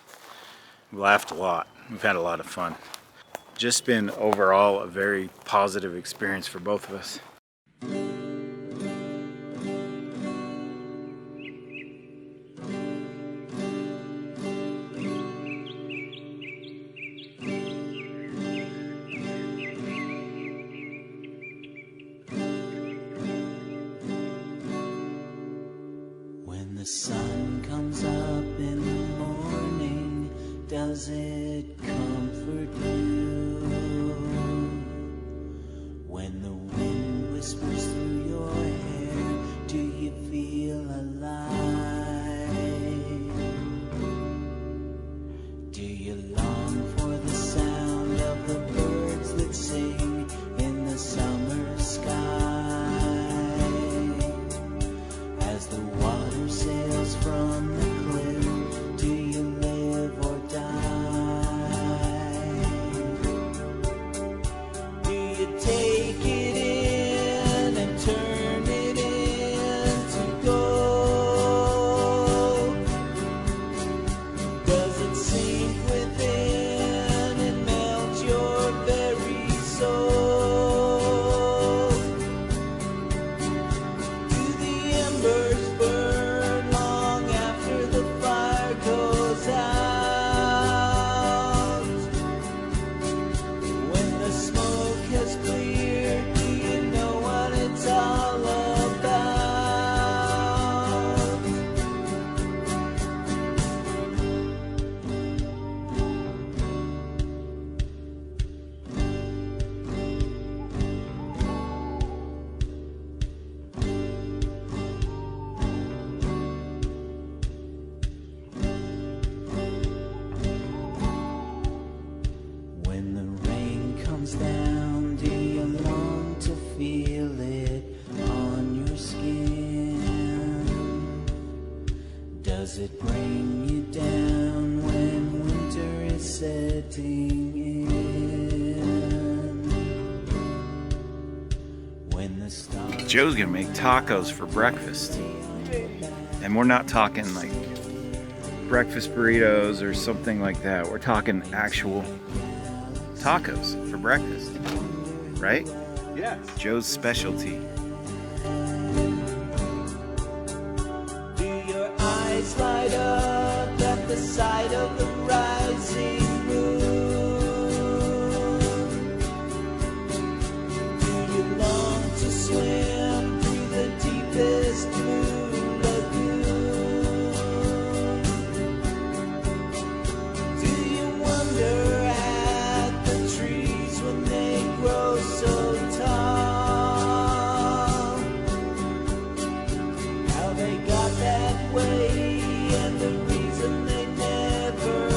We laughed a lot. We've had a lot of fun. Just been overall a very positive experience for both of us. When the sun comes up in the morning, does it comfort you? When the wind whispers through your hair, do you feel alive? Do you long for the sound of the birds that sing in the summer sky? As the water sails from the cliff, do you live or die? Do you take it in and turn it into gold? Does it sink within and melt your very soul? Do the embers burn long after the fire goes out? When the smoke has cleared, do you know what it's all about? When the rain comes down, do you long to feel it on your skin? Does it bring you down when winter is setting in? When the stars Joe's gonna make tacos for breakfast. And we're not talking like breakfast burritos or something like that. We're talking actual tacos for breakfast. Right? Yes. Joe's specialty. Do your eyes light up at the sight of the rising moon? Do you long to swim through the deepest blue lagoon? Do you wonder at the trees when they grow so tall? How they got that way and the reason they never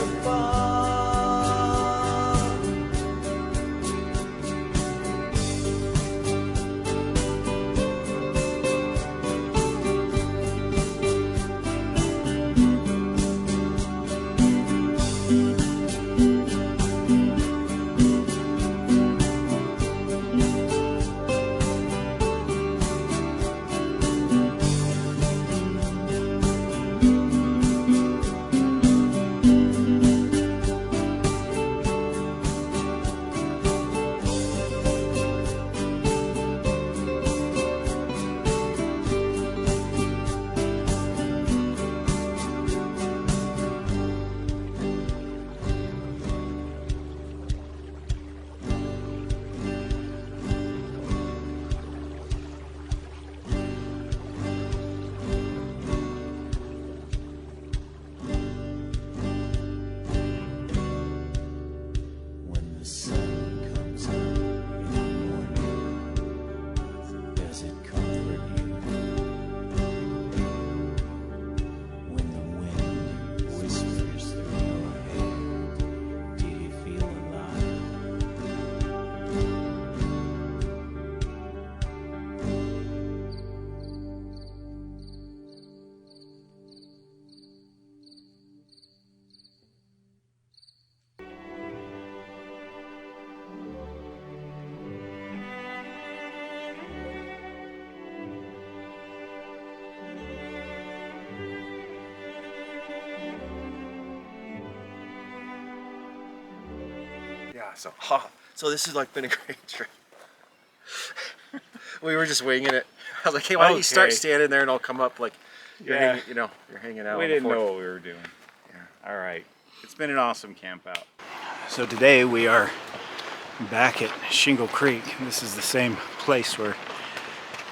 So this has like been a great trip. We were just winging it. I was like, hey, why don't you start Okay. standing there and I'll come up like you're Yeah. hanging, you're hanging out. We on the didn't fort. know what we were doing. Yeah. All right. It's been an awesome camp out. So today we are back at Shingle Creek. This is the same place where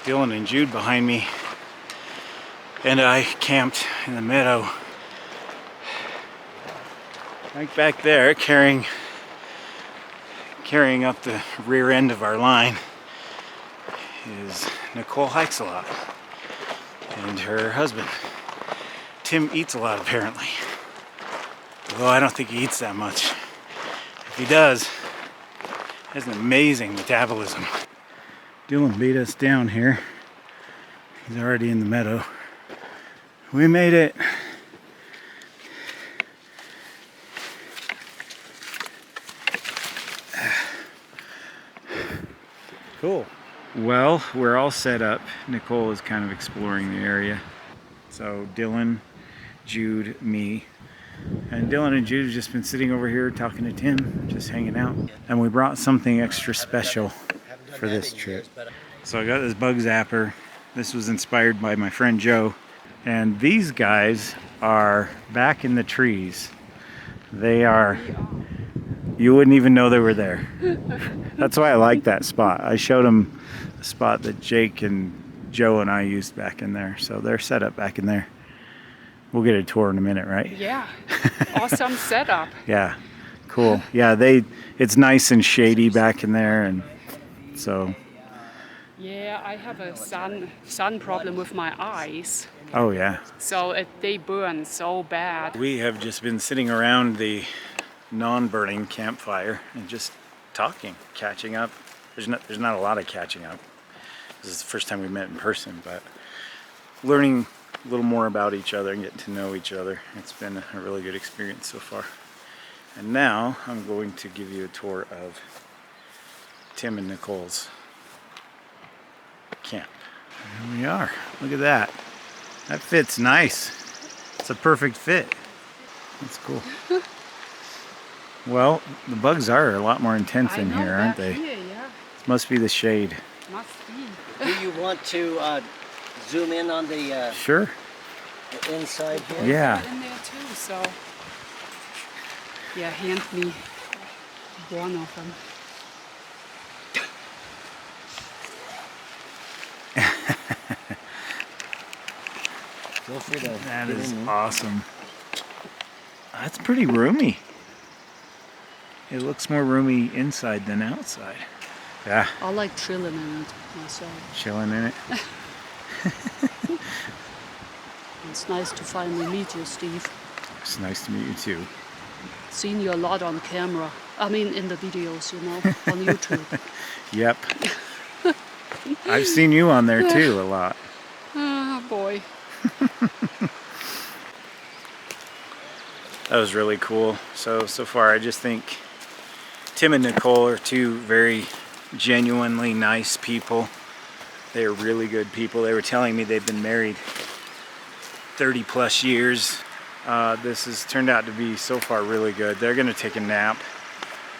Dylan and Jude behind me and I camped in the meadow. Right back there, carrying up the rear end of our line is Nicole Hikes a lot, and her husband Tim eats a lot apparently, although I don't think he eats that much. If he does, he has an amazing metabolism. Dylan beat us down here. He's already in the meadow. We made it. Cool. Well, we're all set up. Nicole is kind of exploring the area. So Dylan, Jude, me, and Dylan and Jude have just been sitting over here talking to Tim, just hanging out. And we brought something extra special for this trip. So I got this bug zapper. This was inspired by my friend Joe. And these guys are back in the trees. They are, you wouldn't even know they were there. That's why I like that spot. I showed them a spot that Jake and Joe and I used back in there. So they're set up back in there. We'll get a tour in a minute, right? Yeah, awesome setup. Yeah, cool. Yeah, it's nice and shady back in there, and so. Yeah, I have a sun problem with my eyes, Oh yeah. so they burn so bad. We have just been sitting around the non-burning campfire and just talking, catching up. There's not a lot of catching up. This is the first time we met in person, but learning a little more about each other and getting to know each other. It's been a really good experience so far. And now I'm going to give you a tour of Tim and Nicole's camp. Here we are. Look at that. That fits nice. It's a perfect fit. That's cool. Well, the bugs are a lot more intense in here, aren't they? Here, yeah, Must be the shade. must be. Do you want to zoom in on the Sure. inside here? Yeah. In there too, so yeah, hand me one of them. Feel free to That get is in. awesome. That's pretty roomy. It looks more roomy inside than outside. Yeah, I like chilling in it myself. chilling in it. It's nice to finally meet you, Steve. It's nice to meet you too. Seen you a lot on camera. I mean, in the videos, you know, on YouTube. Yep. I've seen you on there too a lot. Oh boy. That was really cool. So far I just think Tim and Nicole are two very genuinely nice people. They are really good people. They were telling me they've been married 30 plus years. This has turned out to be so far really good. They're gonna take a nap.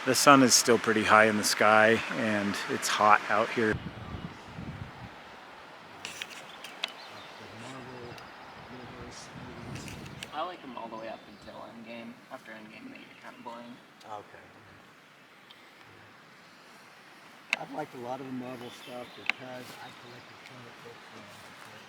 The sun is still pretty high in the sky and it's hot out here. I like them all the way up until Endgame. After Endgame, they get kind of boring. Okay. I've liked a lot of the Marvel stuff because I collected comic books when I was a kid.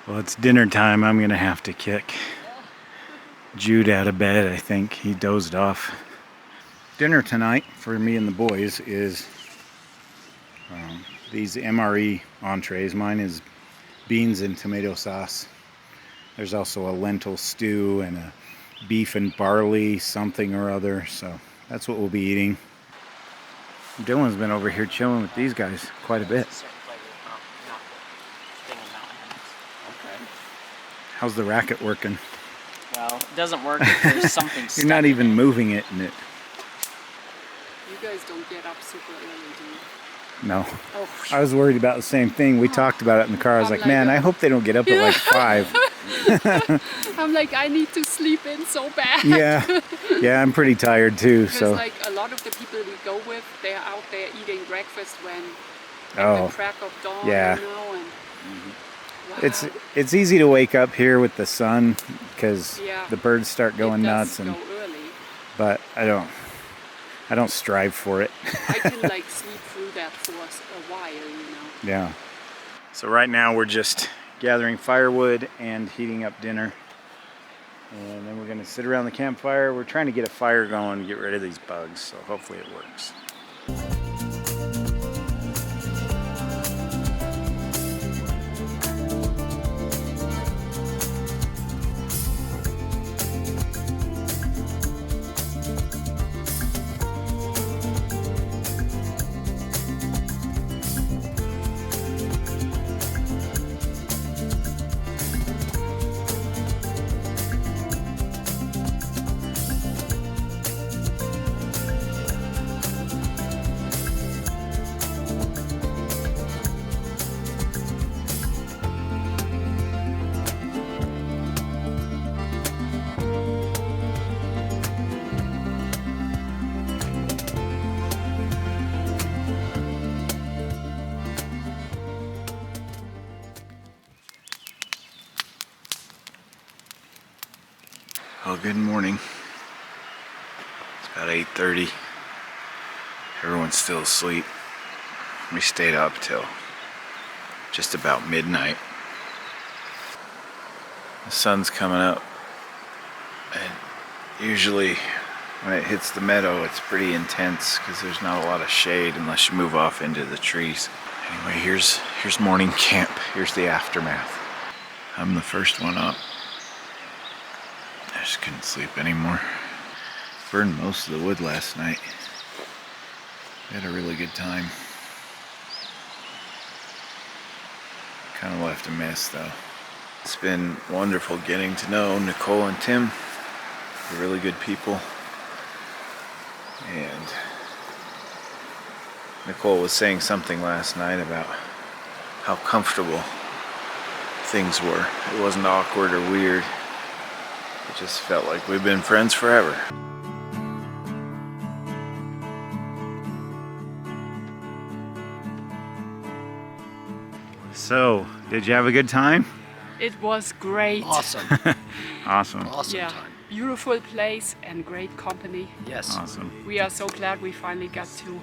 Well, it's dinner time. I'm gonna have to kick Jude out of bed, I think. He dozed off. dinner tonight for me and the boys is these MRE entrees. Mine is beans and tomato sauce. There's also a lentil stew and a beef and barley something or other. So that's what we'll be eating. Dylan's been over here chilling with these guys quite a bit. Certain flavors, not the thing in Mountain Hens. Okay. How's the racket working? Well, it doesn't work if there's something You're stuck not in even it. moving it in it. You guys don't get up super early, do you? No. Oh, I was worried about the same thing. We talked about it in the car. I was I'm like, man, like, I hope they don't get up at like 5. I'm like, I need to sleep in so bad. Yeah, I'm pretty tired too. Because So like a lot of the people we go with, they're out there eating breakfast when at Oh, the crack of dawn, yeah. you know, and wow. it's easy to wake up here with the sun because Yeah. the birds start going It does nuts, and go early. but I don't strive for it. I can like sleep through that for a while, you know. Yeah. So right now we're just gathering firewood and heating up dinner. And then we're going to sit around the campfire. We're trying to get a fire going to get rid of these bugs, so hopefully it works. Well, good morning. It's about 8:30. Everyone's still asleep. We stayed up till just about midnight. The sun's coming up, and usually when it hits the meadow it's pretty intense because there's not a lot of shade unless you move off into the trees. Anyway, here's morning camp. Here's the aftermath. I'm the first one up. I just couldn't sleep anymore. Burned most of the wood last night. We had a really good time. Kind of left a mess though. It's been wonderful getting to know Nicole and Tim. They're really good people. And Nicole was saying something last night about how comfortable things were. It wasn't awkward or weird. It just felt like we've been friends forever. So, did you have a good time? It was great. Awesome. Awesome. Awesome Yeah, time. beautiful place and great company. Yes. Awesome. We are so glad we finally got to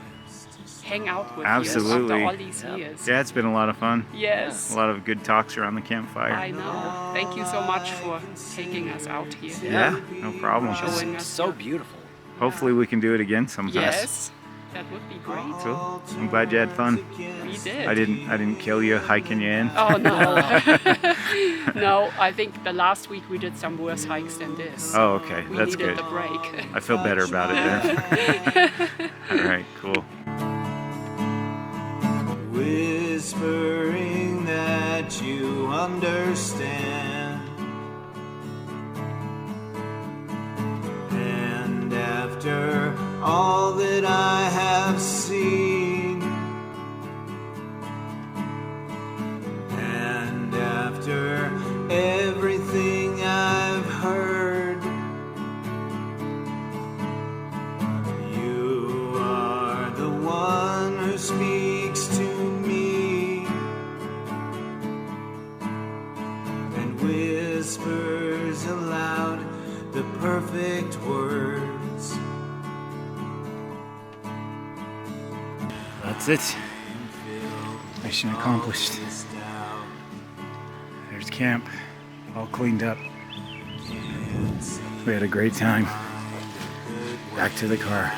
hang out with Absolutely. you after all these years. Yeah, it's been a lot of fun. Yes. A lot of good talks around the campfire. I know. Thank you so much for taking us out here. Yeah, no problem. Showing us. So beautiful. Hopefully we can do it again sometime. Yes, that would be great. Cool. I'm glad you had fun. We did. I didn't kill you hiking you in. Oh no. No, I think the last week we did some worse hikes than this. Oh, okay. We That's needed good. the break. I feel better about it there. All right, cool. Whispering that you understand, and after all that I have seen, and after everything I've heard, you are the one who speaks to me and whispers aloud the perfect words. That's it. Mission accomplished. There's camp, all cleaned up. We had a great time. Back to the car.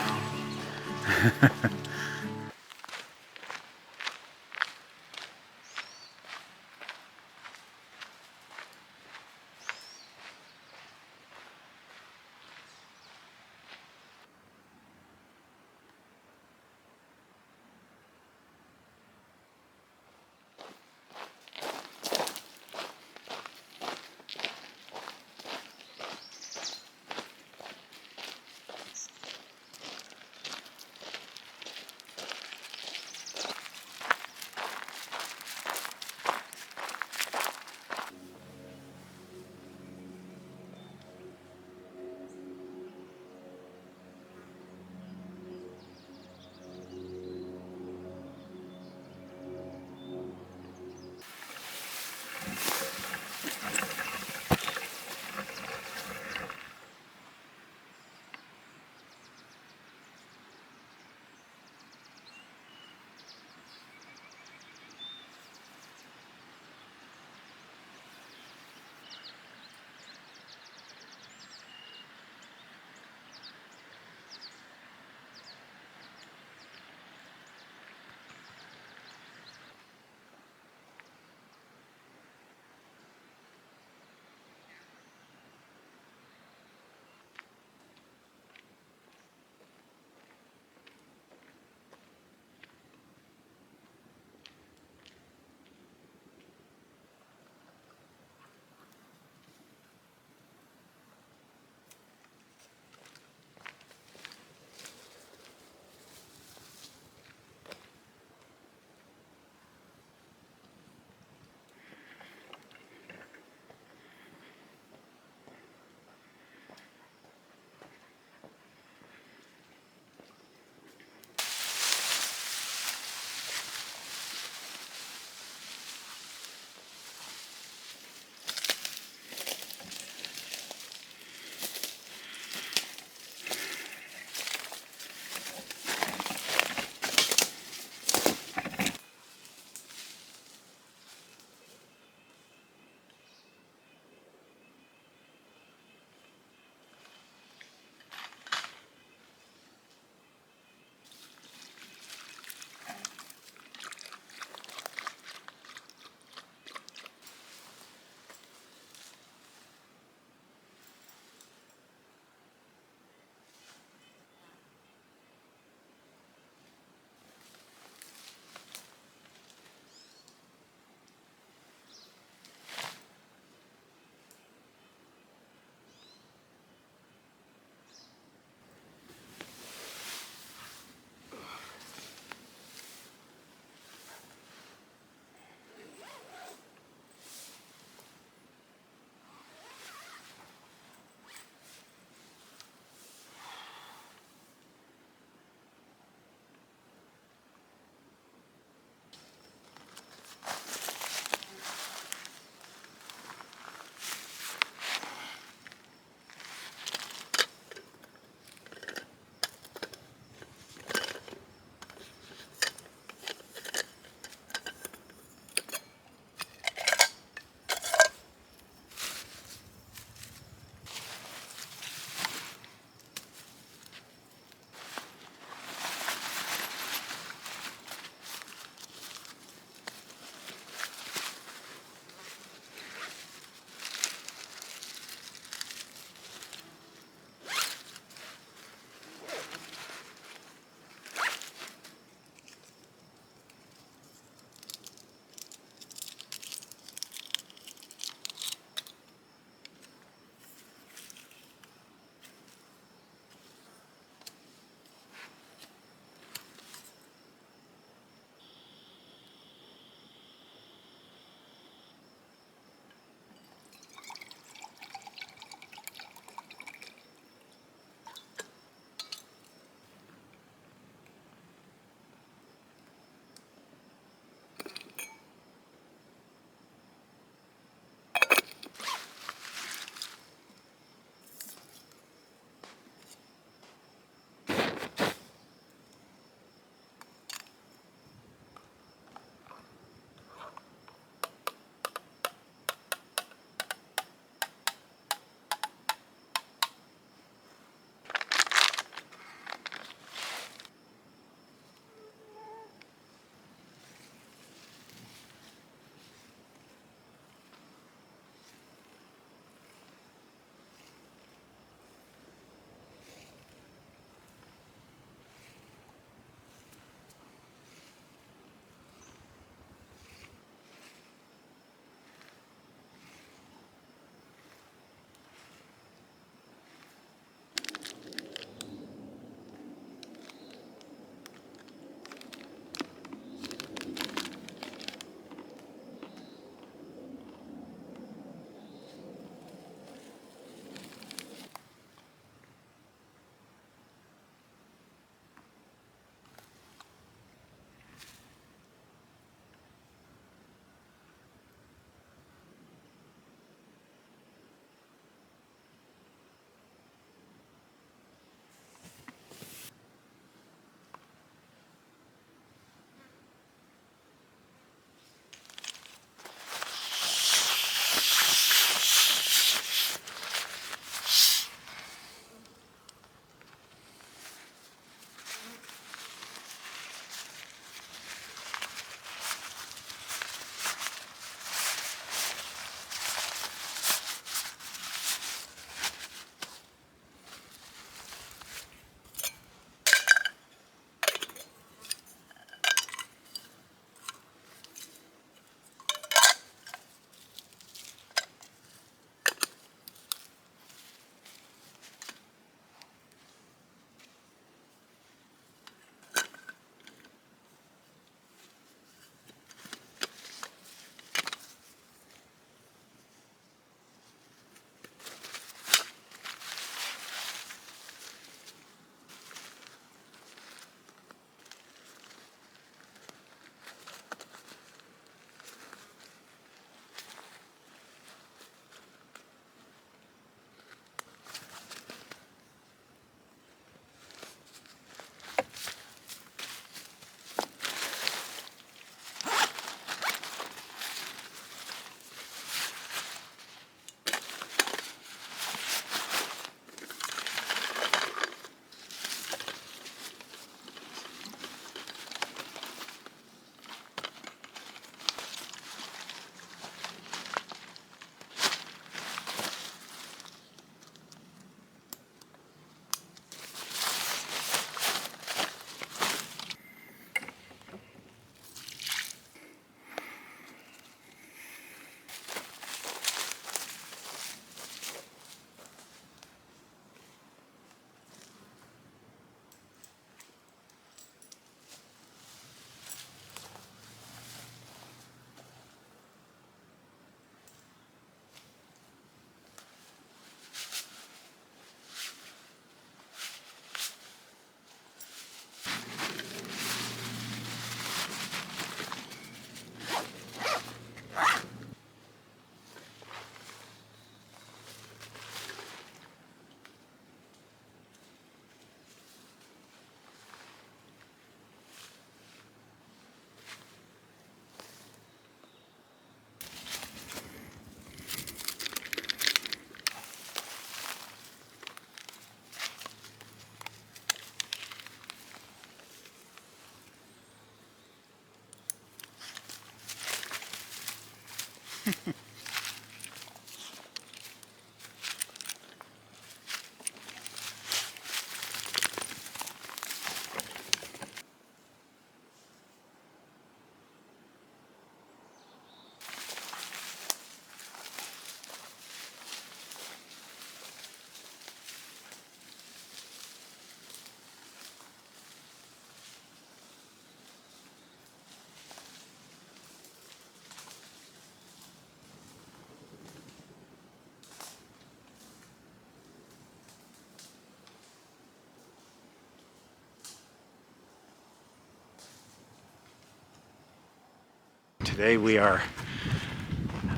Today we are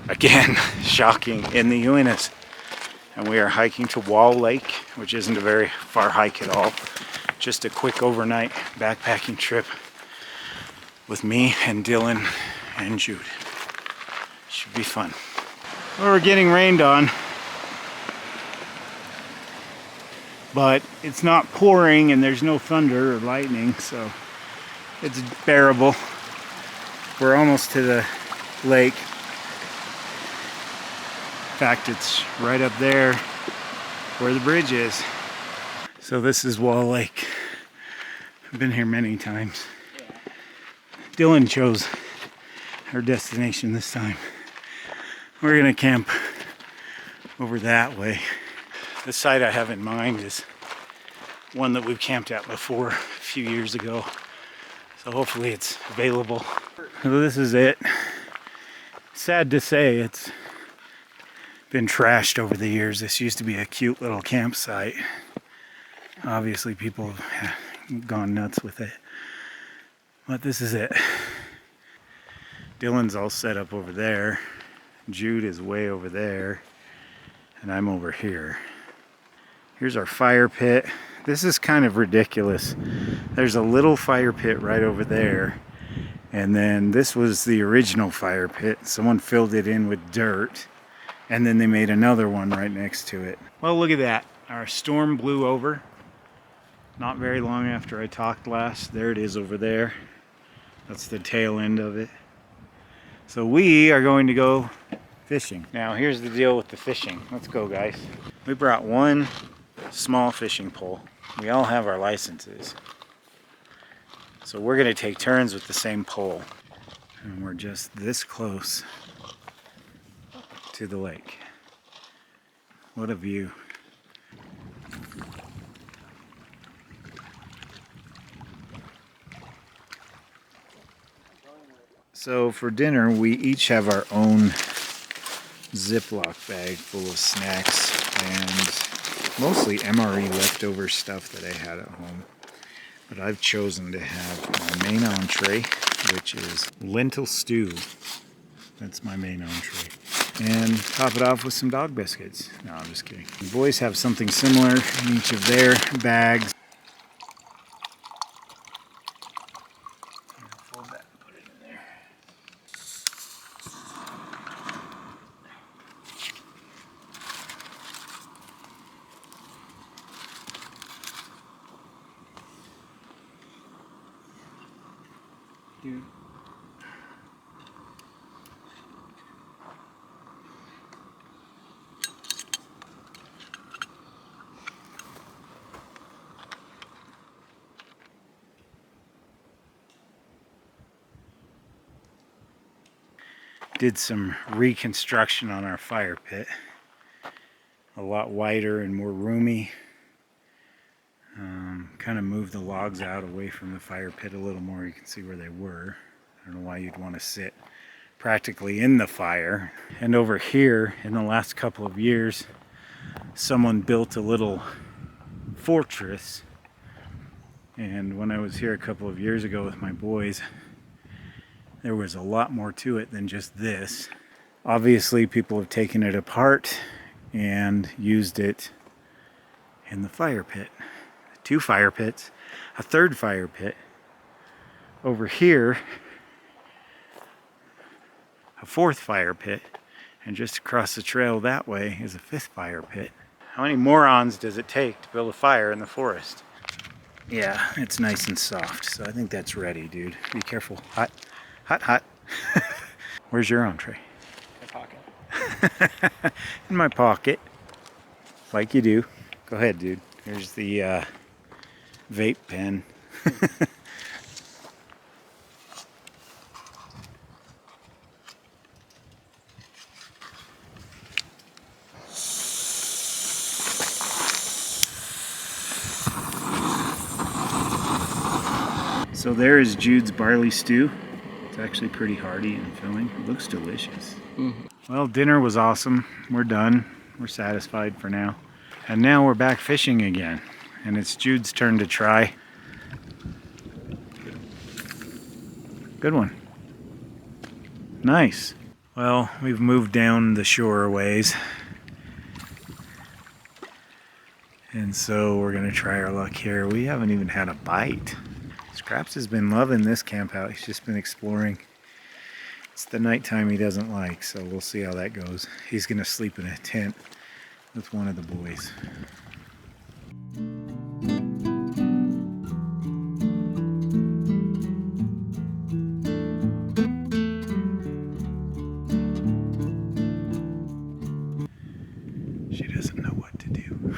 again shocking in the Uintas, and we are hiking to Wall Lake, which isn't a very far hike at all. Just a quick overnight backpacking trip with me and Dylan and Jude. Should be fun. Well, we're getting rained on, but it's not pouring and there's no thunder or lightning, so it's bearable. We're almost to the lake. In fact, it's right up there where the bridge is. So this is Wall Lake. I've been here many times. Dylan chose our destination this time. We're gonna camp over that way. The site I have in mind is one that we've camped at before a few years ago. So hopefully it's available. So this is it. Sad to say, it's been trashed over the years. This used to be a cute little campsite. Obviously people have gone nuts with it. But this is it. Dylan's all set up over there. Jude is way over there. And I'm over here. Here's our fire pit. This is kind of ridiculous. There's a little fire pit right over there. And then this was the original fire pit. Someone filled it in with dirt. And then they made another one right next to it. Well, look at that. Our storm blew over. Not very long after I talked last. There it is over there. That's the tail end of it. So we are going to go fishing. Now here's the deal with the fishing. Let's go, guys. We brought one small fishing pole. We all have our licenses. So we're gonna take turns with the same pole. And we're just this close to the lake. What a view. So for dinner, we each have our own Ziploc bag full of snacks and mostly MRE leftover stuff that I had at home. But I've chosen to have my main entree, which is lentil stew. That's my main entree. And top it off with some dog biscuits. No, I'm just kidding. The boys have something similar in each of their bags. Fold that and put it in there. Dude. Did some reconstruction on our fire pit. A lot wider and more roomy. Kind of moved the logs out away from the fire pit a little more. You can see where they were. I don't know why you'd want to sit practically in the fire. And over here, in the last couple of years, someone built a little fortress. And when I was here a couple of years ago with my boys, there was a lot more to it than just this. Obviously, people have taken it apart and used it in the fire pit. 2 fire pits, a 3rd fire pit. Over here, a 4th fire pit. And just across the trail that way is a 5th fire pit. How many morons does it take to build a fire in the forest? Yeah, it's nice and soft, so I think that's ready, dude. Be careful. Hot, hot, hot. Where's your entree? My pocket. In my pocket. Like you do. Go ahead, dude. Here's the vape pen. So there is Jude's barley stew. It's actually pretty hearty and filling. It looks delicious. Well, dinner was awesome. We're done. We're satisfied for now. And now we're back fishing again. And it's Jude's turn to try. Good one. Nice. Well, we've moved down the shore a ways. And so we're gonna try our luck here. We haven't even had a bite. Scraps has been loving this camp out. He's just been exploring. It's the nighttime he doesn't like, so we'll see how that goes. He's gonna sleep in a tent with one of the boys. She doesn't know what to do.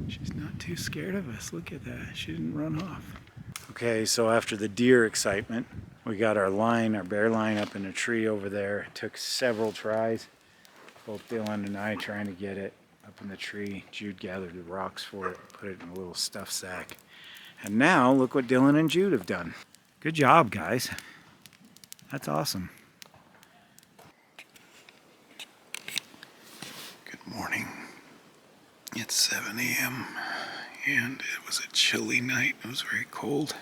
She's not too scared of us. Look at that. She didn't run off. Okay, so after the deer excitement, we got our line, our bear line up in a tree over there. It took several tries. Both Dylan and I trying to get it up in the tree. Jude gathered the rocks for it, put it in a little stuff sack. And now look what Dylan and Jude have done. Good job, guys. That's awesome. Good morning. It's 7 a.m. and it was a chilly night. It was very cold.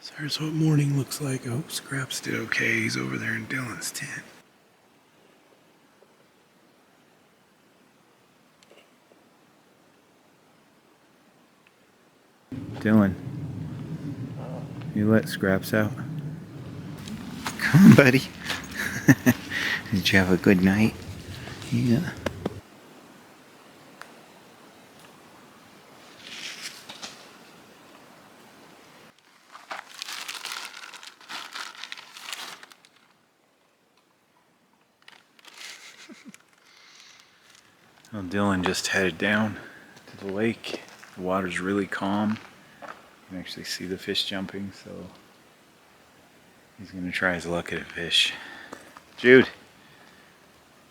So here's what morning looks like. Oh, Scraps did okay. He's over there in Dylan's tent. Dylan, you let Scraps out? Come on, buddy. Did you have a good night? Yeah. Well, Dylan just headed down to the lake. The water's really calm. You can actually see the fish jumping, so he's gonna try his luck at a fish. Jude.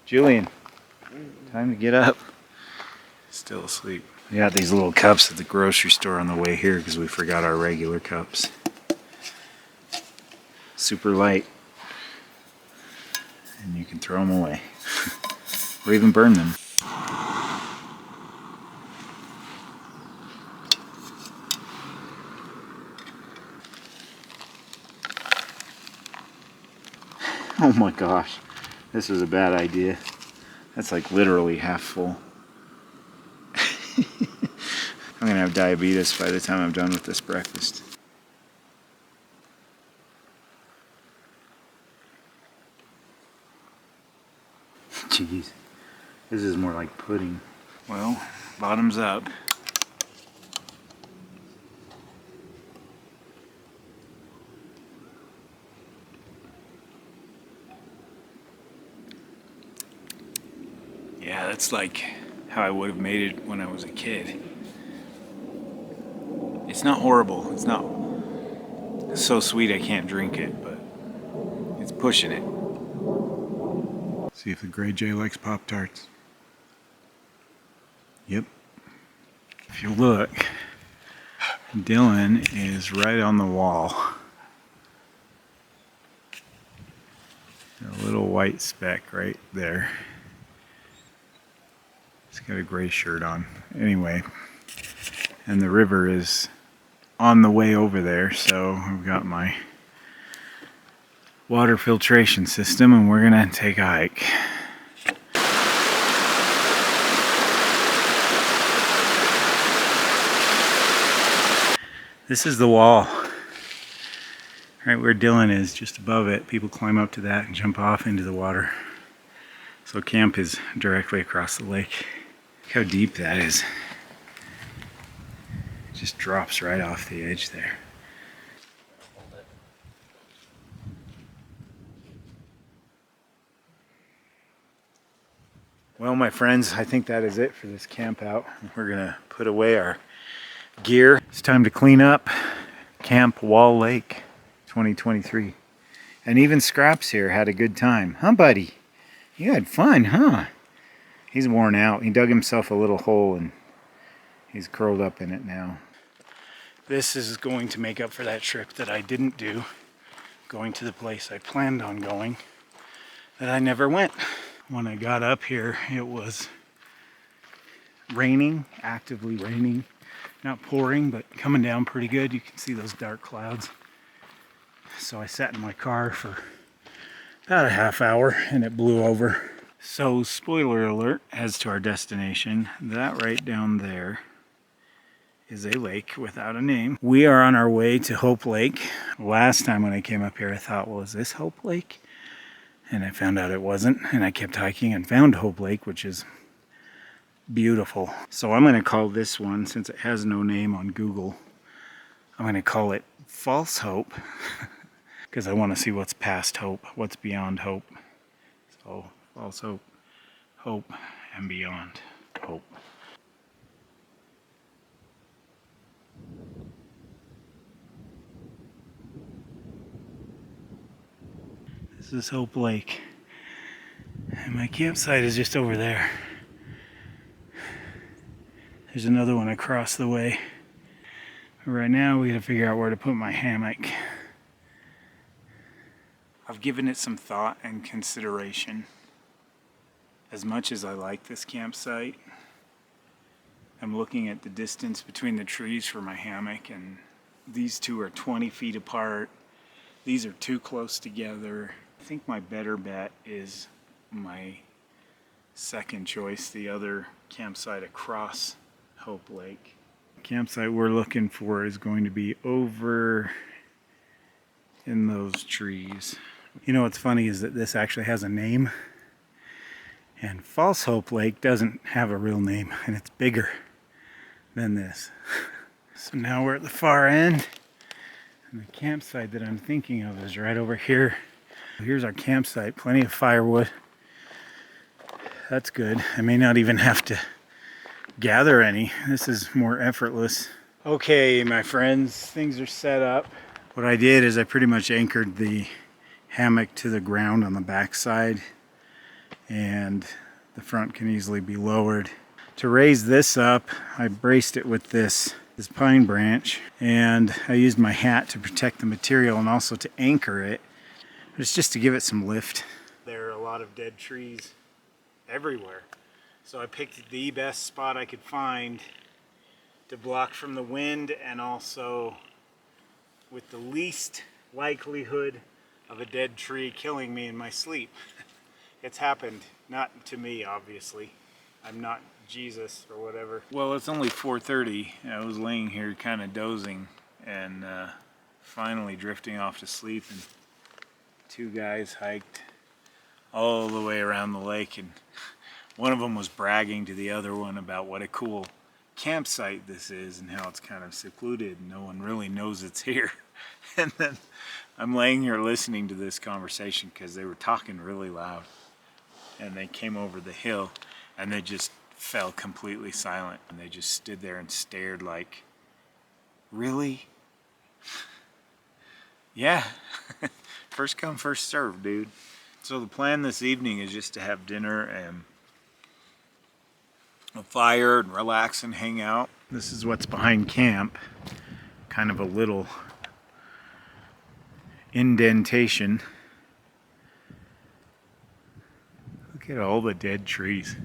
Julian. Time to get up. Still asleep. We got these little cups at the grocery store on the way here because we forgot our regular cups. Super light. And you can throw them away. Or even burn them. Oh my gosh, this was a bad idea. That's like literally half full. I'm gonna have diabetes by the time I'm done with this breakfast. Jeez, this is more like pudding. Well, bottoms up. Yeah, that's like how I would have made it when I was a kid. It's not horrible. It's not so sweet I can't drink it, but it's pushing it. See if the Gray Jay likes Pop-Tarts. Yep. If you look, Dylan is right on the wall. A little white speck right there. He's got a gray shirt on. Anyway, and the river is on the way over there, so I've got my water filtration system and we're gonna take a hike. This is the wall. Right where Dylan is, just above it. People climb up to that and jump off into the water. So camp is directly across the lake. Look how deep that is. Just drops right off the edge there. Well, my friends, I think that is it for this camp out. We're gonna put away our gear. It's time to clean up Camp Wall Lake 2023. And even Scraps here had a good time. Huh, buddy? You had fun, huh? He's worn out. He dug himself a little hole and he's curled up in it now. This is going to make up for that trip that I didn't do, going to the place I planned on going, that I never went. When I got up here, it was raining, actively raining. Not pouring, but coming down pretty good. You can see those dark clouds. So I sat in my car for about a half hour and it blew over. So spoiler alert as to our destination, that right down there is a lake without a name. We are on our way to Hope Lake. Last time when I came up here, I thought, well, is this Hope Lake? And I found out it wasn't, and I kept hiking and found Hope Lake, which is beautiful. So I'm gonna call this one, since it has no name on Google, I'm gonna call it False Hope, because I wanna see what's past hope, what's beyond hope. So false hope, hope, and beyond hope. This is Hope Lake, and my campsite is just over there. There's another one across the way. Right now we gotta figure out where to put my hammock. I've given it some thought and consideration. As much as I like this campsite, I'm looking at the distance between the trees for my hammock, and these two are 20 feet apart. These are too close together. I think my better bet is my second choice, the other campsite across Hope Lake. The campsite we're looking for is going to be over in those trees. You know what's funny is that this actually has a name, and False Hope Lake doesn't have a real name, and it's bigger than this. So now we're at the far end, and the campsite that I'm thinking of is right over here. Here's our campsite, plenty of firewood. That's good. I may not even have to gather any. This is more effortless. Okay, my friends, things are set up. What I did is I pretty much anchored the hammock to the ground on the back side, and the front can easily be lowered. To raise this up, I braced it with this pine branch, and I used my hat to protect the material and also to anchor it. It's just to give it some lift. There are a lot of dead trees everywhere. So I picked the best spot I could find to block from the wind, and also with the least likelihood of a dead tree killing me in my sleep. It's happened, not to me obviously. I'm not Jesus or whatever. Well, it's only 4:30. I was laying here kind of dozing and finally drifting off to sleep, and two guys hiked all the way around the lake, and one of them was bragging to the other one about what a cool campsite this is and how it's kind of secluded and no one really knows it's here. And then I'm laying here listening to this conversation because they were talking really loud, and they came over the hill and they just fell completely silent, and they just stood there and stared like, really? Yeah. First come, first serve, dude. So the plan this evening is just to have dinner and a fire and relax and hang out. This is what's behind camp. Kind of a little indentation. Look at all the dead trees.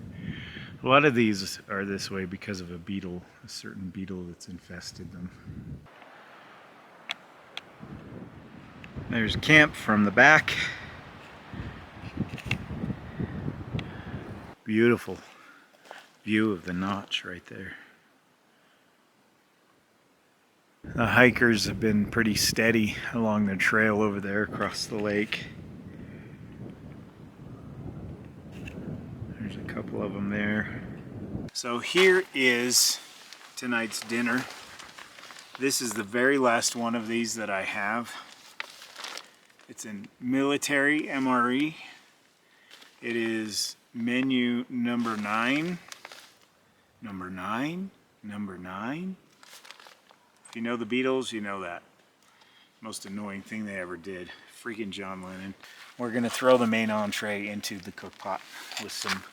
A lot of these are this way because of a beetle, a certain beetle that's infested them. There's camp from the back. Beautiful view of the notch right there. The hikers have been pretty steady along the trail over there across the lake. There's a couple of them there. So here is tonight's dinner. This is the very last one of these that I have. It's in military MRE. It is menu number 9. Number 9. Number 9. If you know the Beatles, you know that. Most annoying thing they ever did. Freaking John Lennon. We're gonna throw the main entree into the cook pot with some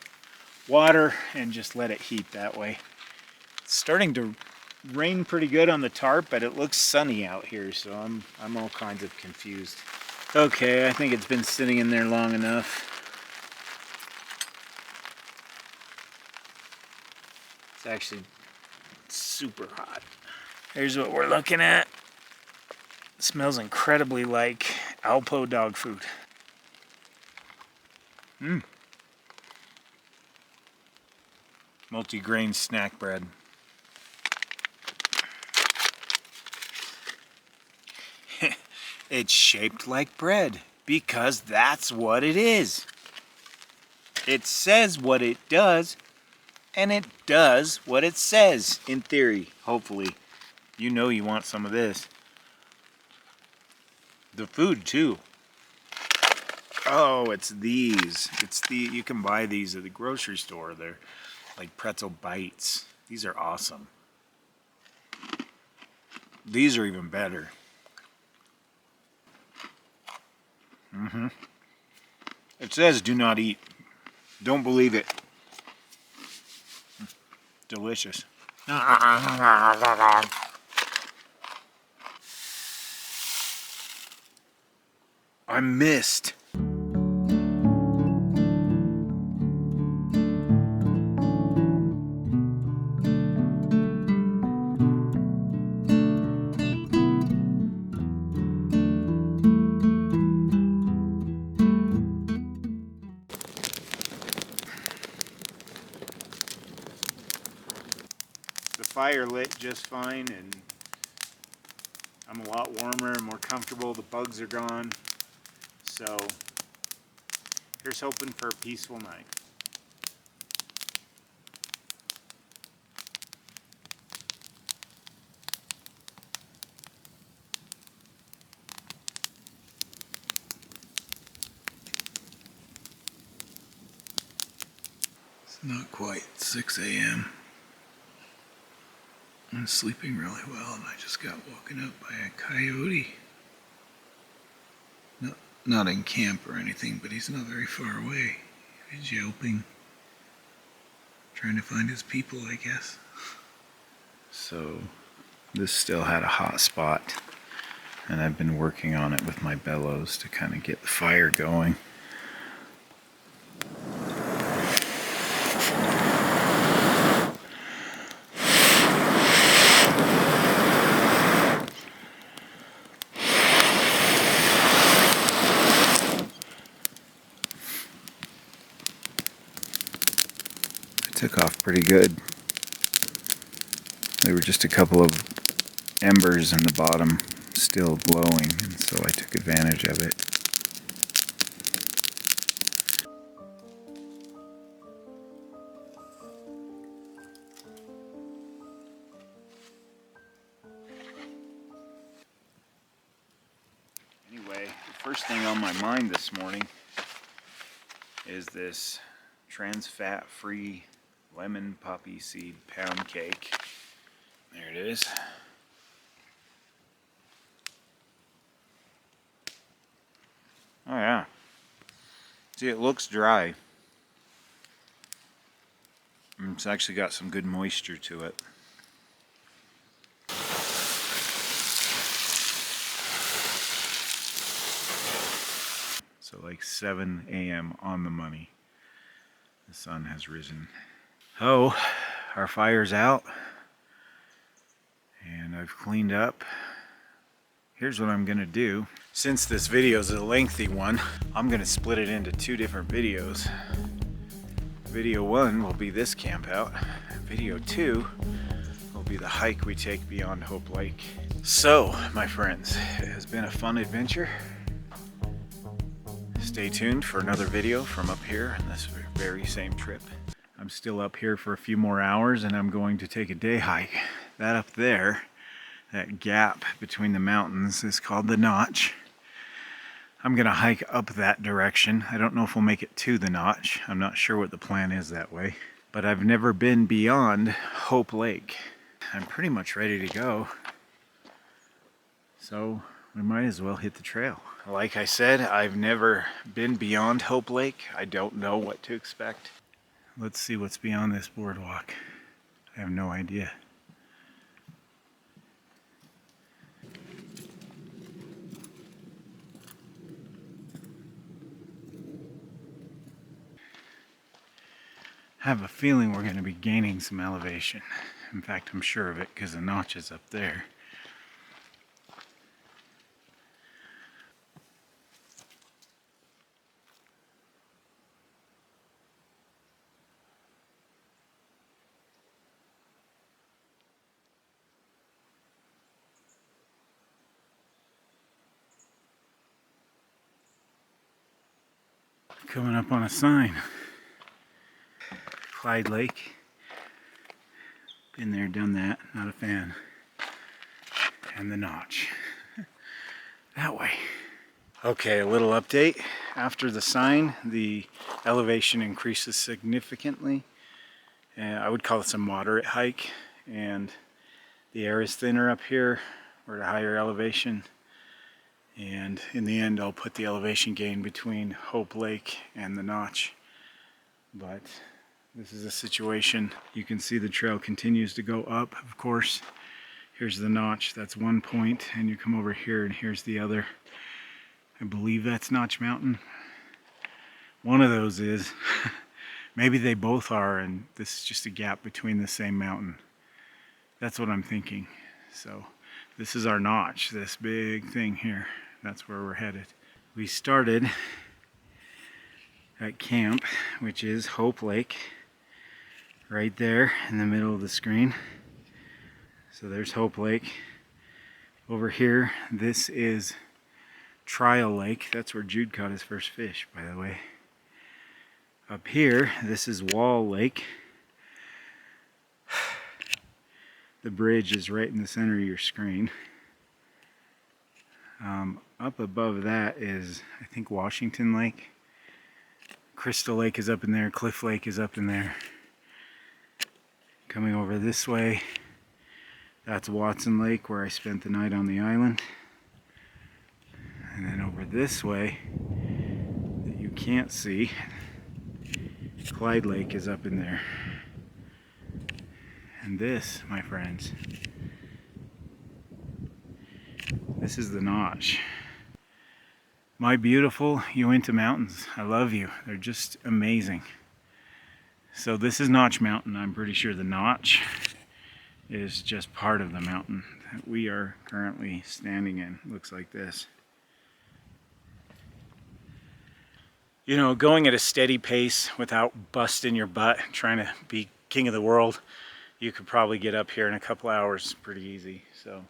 water and just let it heat that way. It's starting to rain pretty good on the tarp, but it looks sunny out here, so I'm all kinds of confused. Okay, I think it's been sitting in there long enough. It's actually super hot. Here's what we're looking at. It smells incredibly like Alpo dog food. Multi-grain snack bread. It's shaped like bread because that's what it is. It says what it does, and it does what it says, in theory, hopefully. You know you want some of this. The food too. Oh, it's these. You can buy these at the grocery store. They're like pretzel bites. These are awesome. These are even better. It says do not eat. Don't believe it. Delicious. I missed. The fire lit just fine, and I'm a lot warmer and more comfortable. The bugs are gone. So here's hoping for a peaceful night. It's not quite 6 a.m. I'm sleeping really well, and I just got woken up by a coyote. Not in camp or anything, but he's not very far away. He's yelping, trying to find his people, I guess. So this still had a hot spot, and I've been working on it with my bellows to kind of get the fire going. Took off pretty good. There were just a couple of embers in the bottom still glowing, and so I took advantage of it. Anyway, the first thing on my mind this morning is this trans fat free lemon poppy seed pound cake. There it is. Oh yeah. See, it looks dry. It's actually got some good moisture to it. So like 7 a.m. on the money. The sun has risen. Oh, our fire's out, and I've cleaned up. Here's what I'm gonna do. Since this video is a lengthy one, I'm gonna split it into 2 different videos. Video 1 will be this camp out. Video 2 will be the hike we take beyond Hope Lake. So, my friends, it has been a fun adventure. Stay tuned for another video from up here on this very same trip. I'm still up here for a few more hours, and I'm going to take a day hike. That up there, That gap between the mountains is called the Notch. I'm gonna hike up that direction. I don't know if we'll make it to the Notch. I'm not sure what the plan is that way. But I've never been beyond Hope Lake. I'm pretty much ready to go. So we might as well hit the trail. Like I said, I've never been beyond Hope Lake. I don't know what to expect. Let's see what's beyond this boardwalk. I have no idea. I have a feeling we're going to be gaining some elevation. In fact, I'm sure of it because the Notch is up there. Coming up on a sign. Clyde Lake. Been there, done that. Not a fan. And the Notch. That way. Okay, a little update. After the sign, the elevation increases significantly. I would call this a moderate hike. And the air is thinner up here. We're at a higher elevation. And in the end, I'll put the elevation gain between Hope Lake and the Notch. But this is a situation. You can see the trail continues to go up, of course. Here's the Notch, that's one point, and you come over here and here's the other. I believe that's Notch Mountain. One of those is. Maybe they both are, and this is just a gap between the same mountain. That's what I'm thinking. So this is our Notch, this big thing here. That's where we're headed. We started at camp, which is Hope Lake, right there in the middle of the screen. So there's Hope Lake. Over here, this is Trial Lake. That's where Jude caught his first fish, by the way. Up here, this is Wall Lake. The bridge is right in the center of your screen. Up above that is, I think, Washington Lake. Crystal Lake is up in there. Cliff Lake is up in there. Coming over this way, that's Watson Lake, where I spent the night on the island. And then over this way, that you can't see, Clyde Lake is up in there. And this, my friends, this is the Notch. My beautiful Uinta Mountains. I love you. They're just amazing. So this is Notch Mountain. I'm pretty sure the Notch is just part of the mountain that we are currently standing in. Looks like this. You know, going at a steady pace without busting your butt, trying to be king of the world, you could probably get up here in a couple hours pretty easy. So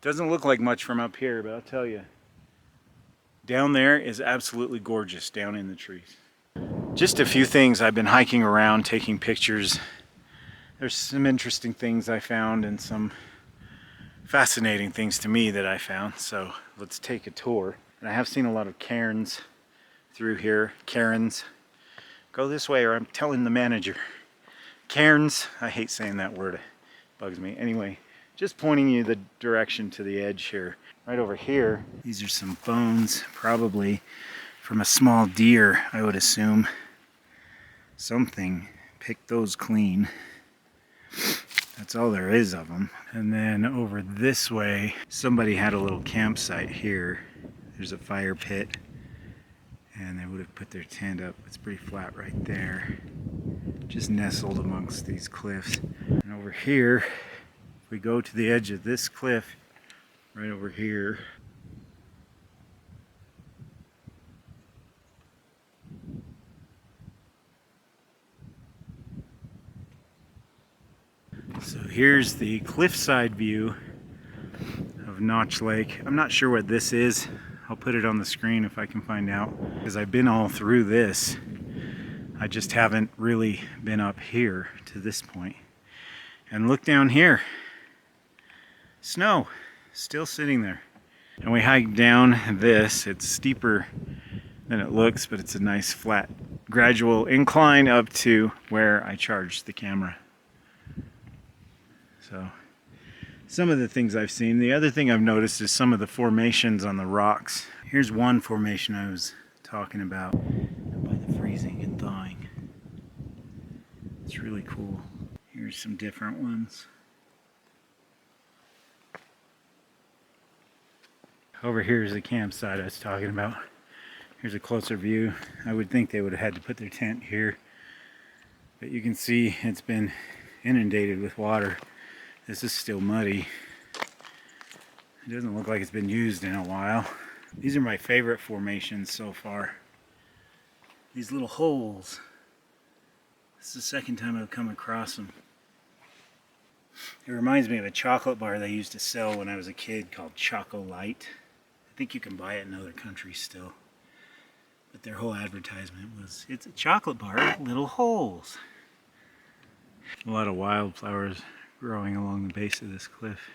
doesn't look like much from up here, but I'll tell you, down there is absolutely gorgeous down in the trees. Just a few things. I've been hiking around, taking pictures. There's some interesting things I found and some fascinating things to me that I found. So let's take a tour. And I have seen a lot of cairns through here. Cairns. Go this way or I'm telling the manager. Cairns. I hate saying that word. It bugs me. Anyway, just pointing you the direction to the edge here. Right over here, these are some bones, probably from a small deer, I would assume. Something picked those clean. That's all there is of them. And then over this way, somebody had a little campsite here. There's a fire pit, and they would have put their tent up. It's pretty flat right there, just nestled amongst these cliffs. And over here, if we go to the edge of this cliff, right over here, so here's the cliffside view of Notch Lake. I'm not sure what this is. I'll put it on the screen if I can find out, because I've been all through this. I just haven't really been up here to this point. And look down here. Snow, still sitting there. And we hiked down this. It's steeper than it looks, but it's a nice flat, gradual incline up to where I charged the camera. So, some of the things I've seen. The other thing I've noticed is some of the formations on the rocks. Here's one formation I was talking about by the freezing and thawing. It's really cool. Here's some different ones. Over here is the campsite I was talking about. Here's a closer view. I would think they would have had to put their tent here, but you can see it's been inundated with water. This is still muddy. It doesn't look like it's been used in a while. These are my favorite formations so far. These little holes. This is the second time I've come across them. It reminds me of a chocolate bar they used to sell when I was a kid called Choco Light. I think you can buy it in other countries still. But their whole advertisement was, it's a chocolate bar with little holes. A lot of wildflowers growing along the base of this cliff.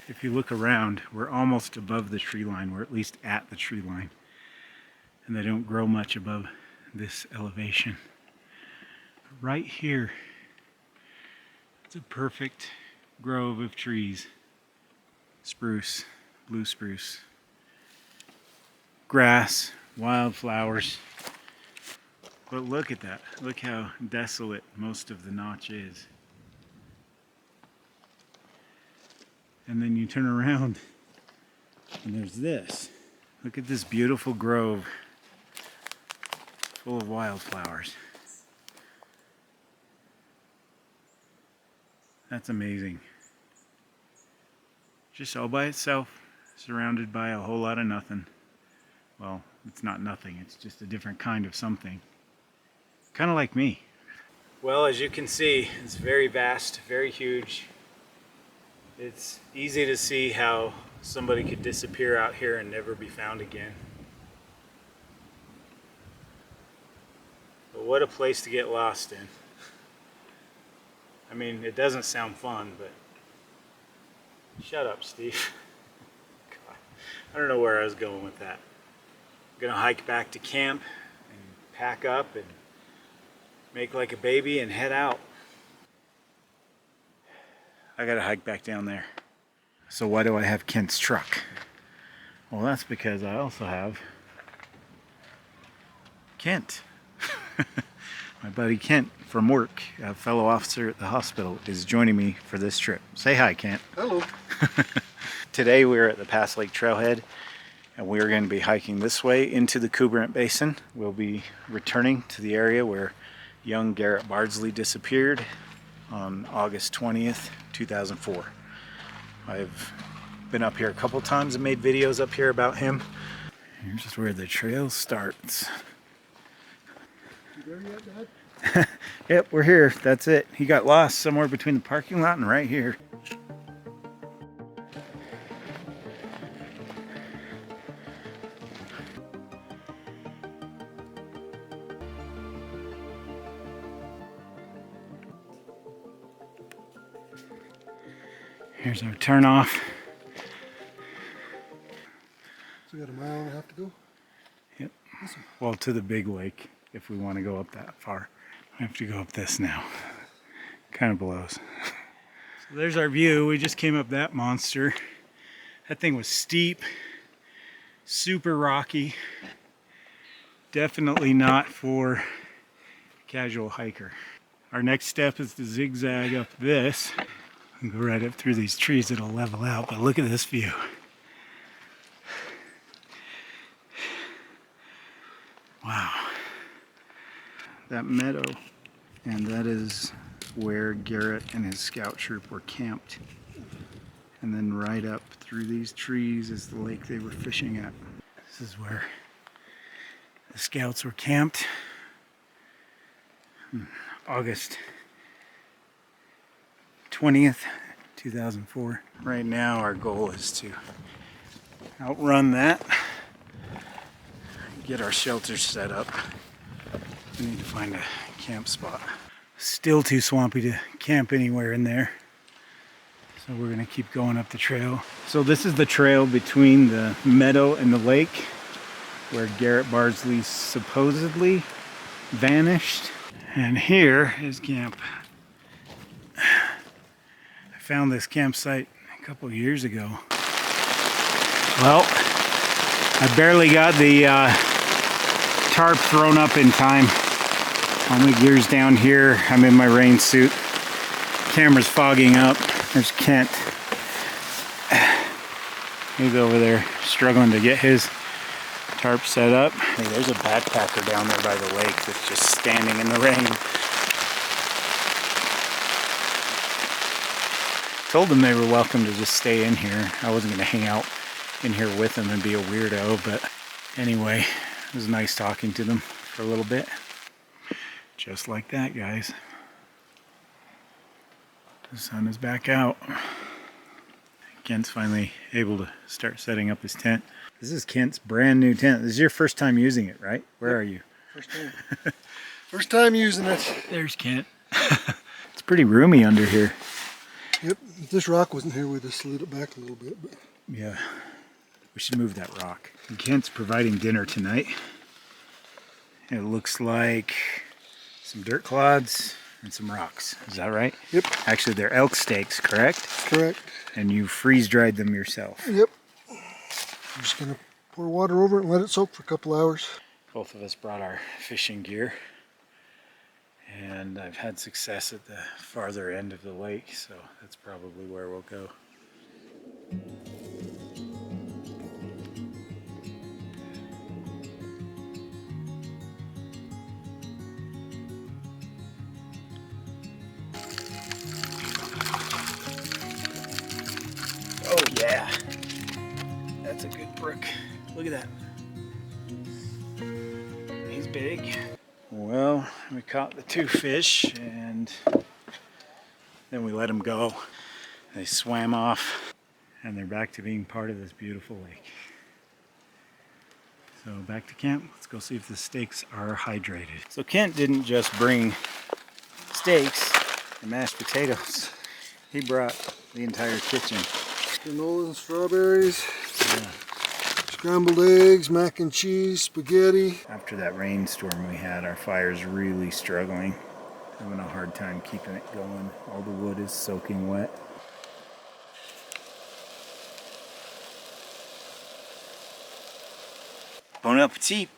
If you look around, we're almost above the tree line. We're at least at the tree line. And they don't grow much above this elevation. Right here, it's a perfect grove of trees. Spruce, blue spruce, grass, wildflowers. But look at that. Look how desolate most of the notch is. And then you turn around and there's this. Look at this beautiful grove full of wildflowers. That's amazing. Just all by itself, surrounded by a whole lot of nothing. Well, it's not nothing, it's just a different kind of something. Kind of like me. Well, as you can see, it's very vast, very huge. It's easy to see how somebody could disappear out here and never be found again. But what a place to get lost in. I mean, it doesn't sound fun, but shut up, Steve. God. I don't know where I was going with that. I'm gonna hike back to camp and pack up and make like a baby and head out. I gotta hike back down there. So why do I have Kent's truck? Well, that's because I also have Kent. My buddy Kent from work, a fellow officer at the hospital, is joining me for this trip. Say hi, Kent. Hello. Today we're at the Pass Lake Trailhead, and we're going to be hiking this way into the Kuberant Basin. We'll be returning to the area where young Garrett Bardsley disappeared on August 20th, 2004. I've been up here a couple times and made videos up here about him. Here's just where the trail starts. You there yet, Dad? Yep, we're here. That's it. He got lost somewhere between the parking lot and right here. Here's our turnoff. So we got a mile and a half to go? Yep. Well, to the big lake, if we want to go up that far. I have to go up this now. Kind of blows. So there's our view. We just came up that monster. That thing was steep, super rocky. Definitely not for a casual hiker. Our next step is to zigzag up this and go right up through these trees. It'll level out, but look at this view. Wow. That meadow, and that is where Garrett and his scout troop were camped. And then right up through these trees is the lake they were fishing at. This is where the scouts were camped. August 20th, 2004. Right now our goal is to outrun that, get our shelters set up. We need to find a camp spot. Still too swampy to camp anywhere in there. So we're gonna keep going up the trail. So this is the trail between the meadow and the lake where Garrett Bardsley supposedly vanished. And here is camp. I found this campsite a couple years ago. Well, I barely got the tarp thrown up in time. All my gear's down here. I'm in my rain suit. Camera's fogging up. There's Kent. He's over there struggling to get his tarp set up. Hey, there's a backpacker down there by the lake that's just standing in the rain. Told them they were welcome to just stay in here. I wasn't going to hang out in here with them and be a weirdo, but anyway, it was nice talking to them for a little bit. Just like that, guys. The sun is back out. Kent's finally able to start setting up his tent. This is Kent's brand new tent. This is your first time using it, right? Where are you? First time. First time using it. There's Kent. It's pretty roomy under here. Yep, if this rock wasn't here, we'd have slid it back a little bit. But Yeah, we should move that rock. And Kent's providing dinner tonight. It looks like some dirt clods and some rocks. Is that right? Yep. Actually, they're elk steaks, correct? correct. And you freeze-dried them yourself. Yep. I'm just gonna pour water over it and let it soak for a couple hours. Both of us brought our fishing gear. And I've had success at the farther end of the lake, so that's probably where we'll go. Oh yeah, that's a good brook. Look at that. He's big. Well, we caught the 2 fish and then we let them go. They swam off and they're back to being part of this beautiful lake. So back to camp. Let's go see if the steaks are hydrated. So Kent didn't just bring steaks and mashed potatoes. He brought the entire kitchen. Granola and strawberries, Yeah. scrambled eggs, mac and cheese, spaghetti. After that rainstorm we had, our fire's really struggling. Having a hard time keeping it going. All the wood is soaking wet. Bon appetit,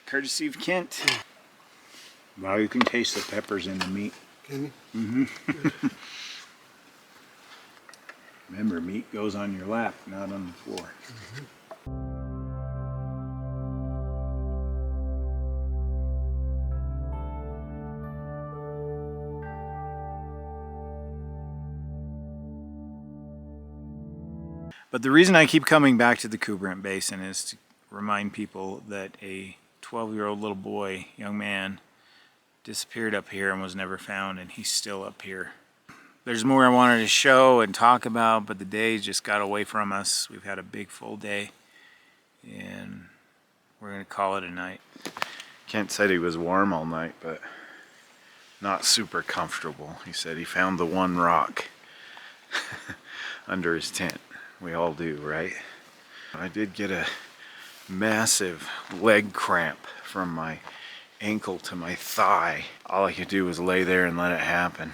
courtesy of Kent. Wow, you can taste the peppers in the meat. Can you? Mm-hmm. Remember, meat goes on your lap, not on the floor. But the reason I keep coming back to the Coup Brent Basin is to remind people that a 12-year-old little boy, young man, disappeared up here and was never found, and he's still up here. There's more I wanted to show and talk about, but the day just got away from us. We've had a big full day, and we're gonna call it a night. Kent said he was warm all night, but not super comfortable. He said he found the one rock under his tent. We all do, right? I did get a massive leg cramp from my ankle to my thigh. All I could do was lay there and let it happen.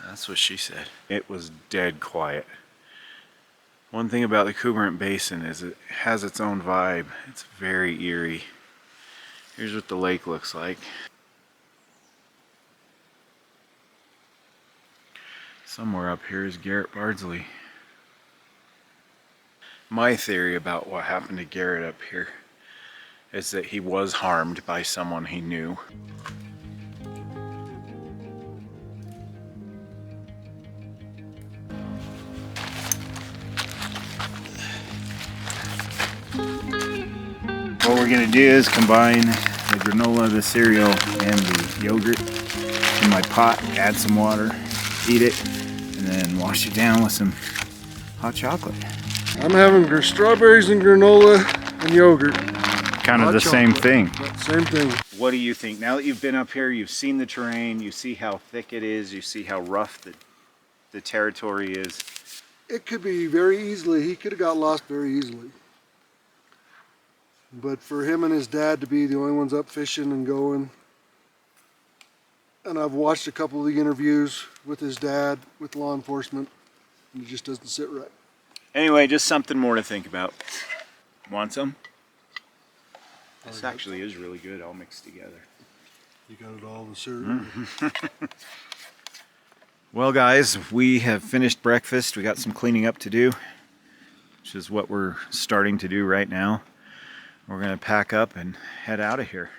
That's what she said. It was dead quiet. One thing about the Coup Brent Basin is it has its own vibe. It's very eerie. Here's what the lake looks like. Somewhere up here is Garrett Bardsley. My theory about what happened to Garrett up here is that he was harmed by someone he knew. What we're gonna do is combine the granola, the cereal, and the yogurt in my pot, add some water, heat it, and then wash it down with some hot chocolate. I'm having strawberries and granola and yogurt. kind of Hot the same chocolate. thing. That same thing. What do you think? Now that you've been up here, you've seen the terrain, you see how thick it is, you see how rough the territory is. It could be very easily, he could have got lost very easily. But for him and his dad to be the only ones up fishing and going, and I've watched a couple of the interviews with his dad, with law enforcement, and it just doesn't sit right. Anyway, just something more to think about. Want some? This actually is really good, all mixed together. You got it all, the syrup. Well, guys, we have finished breakfast. We got some cleaning up to do, which is what we're starting to do right now. We're going to pack up and head out of here.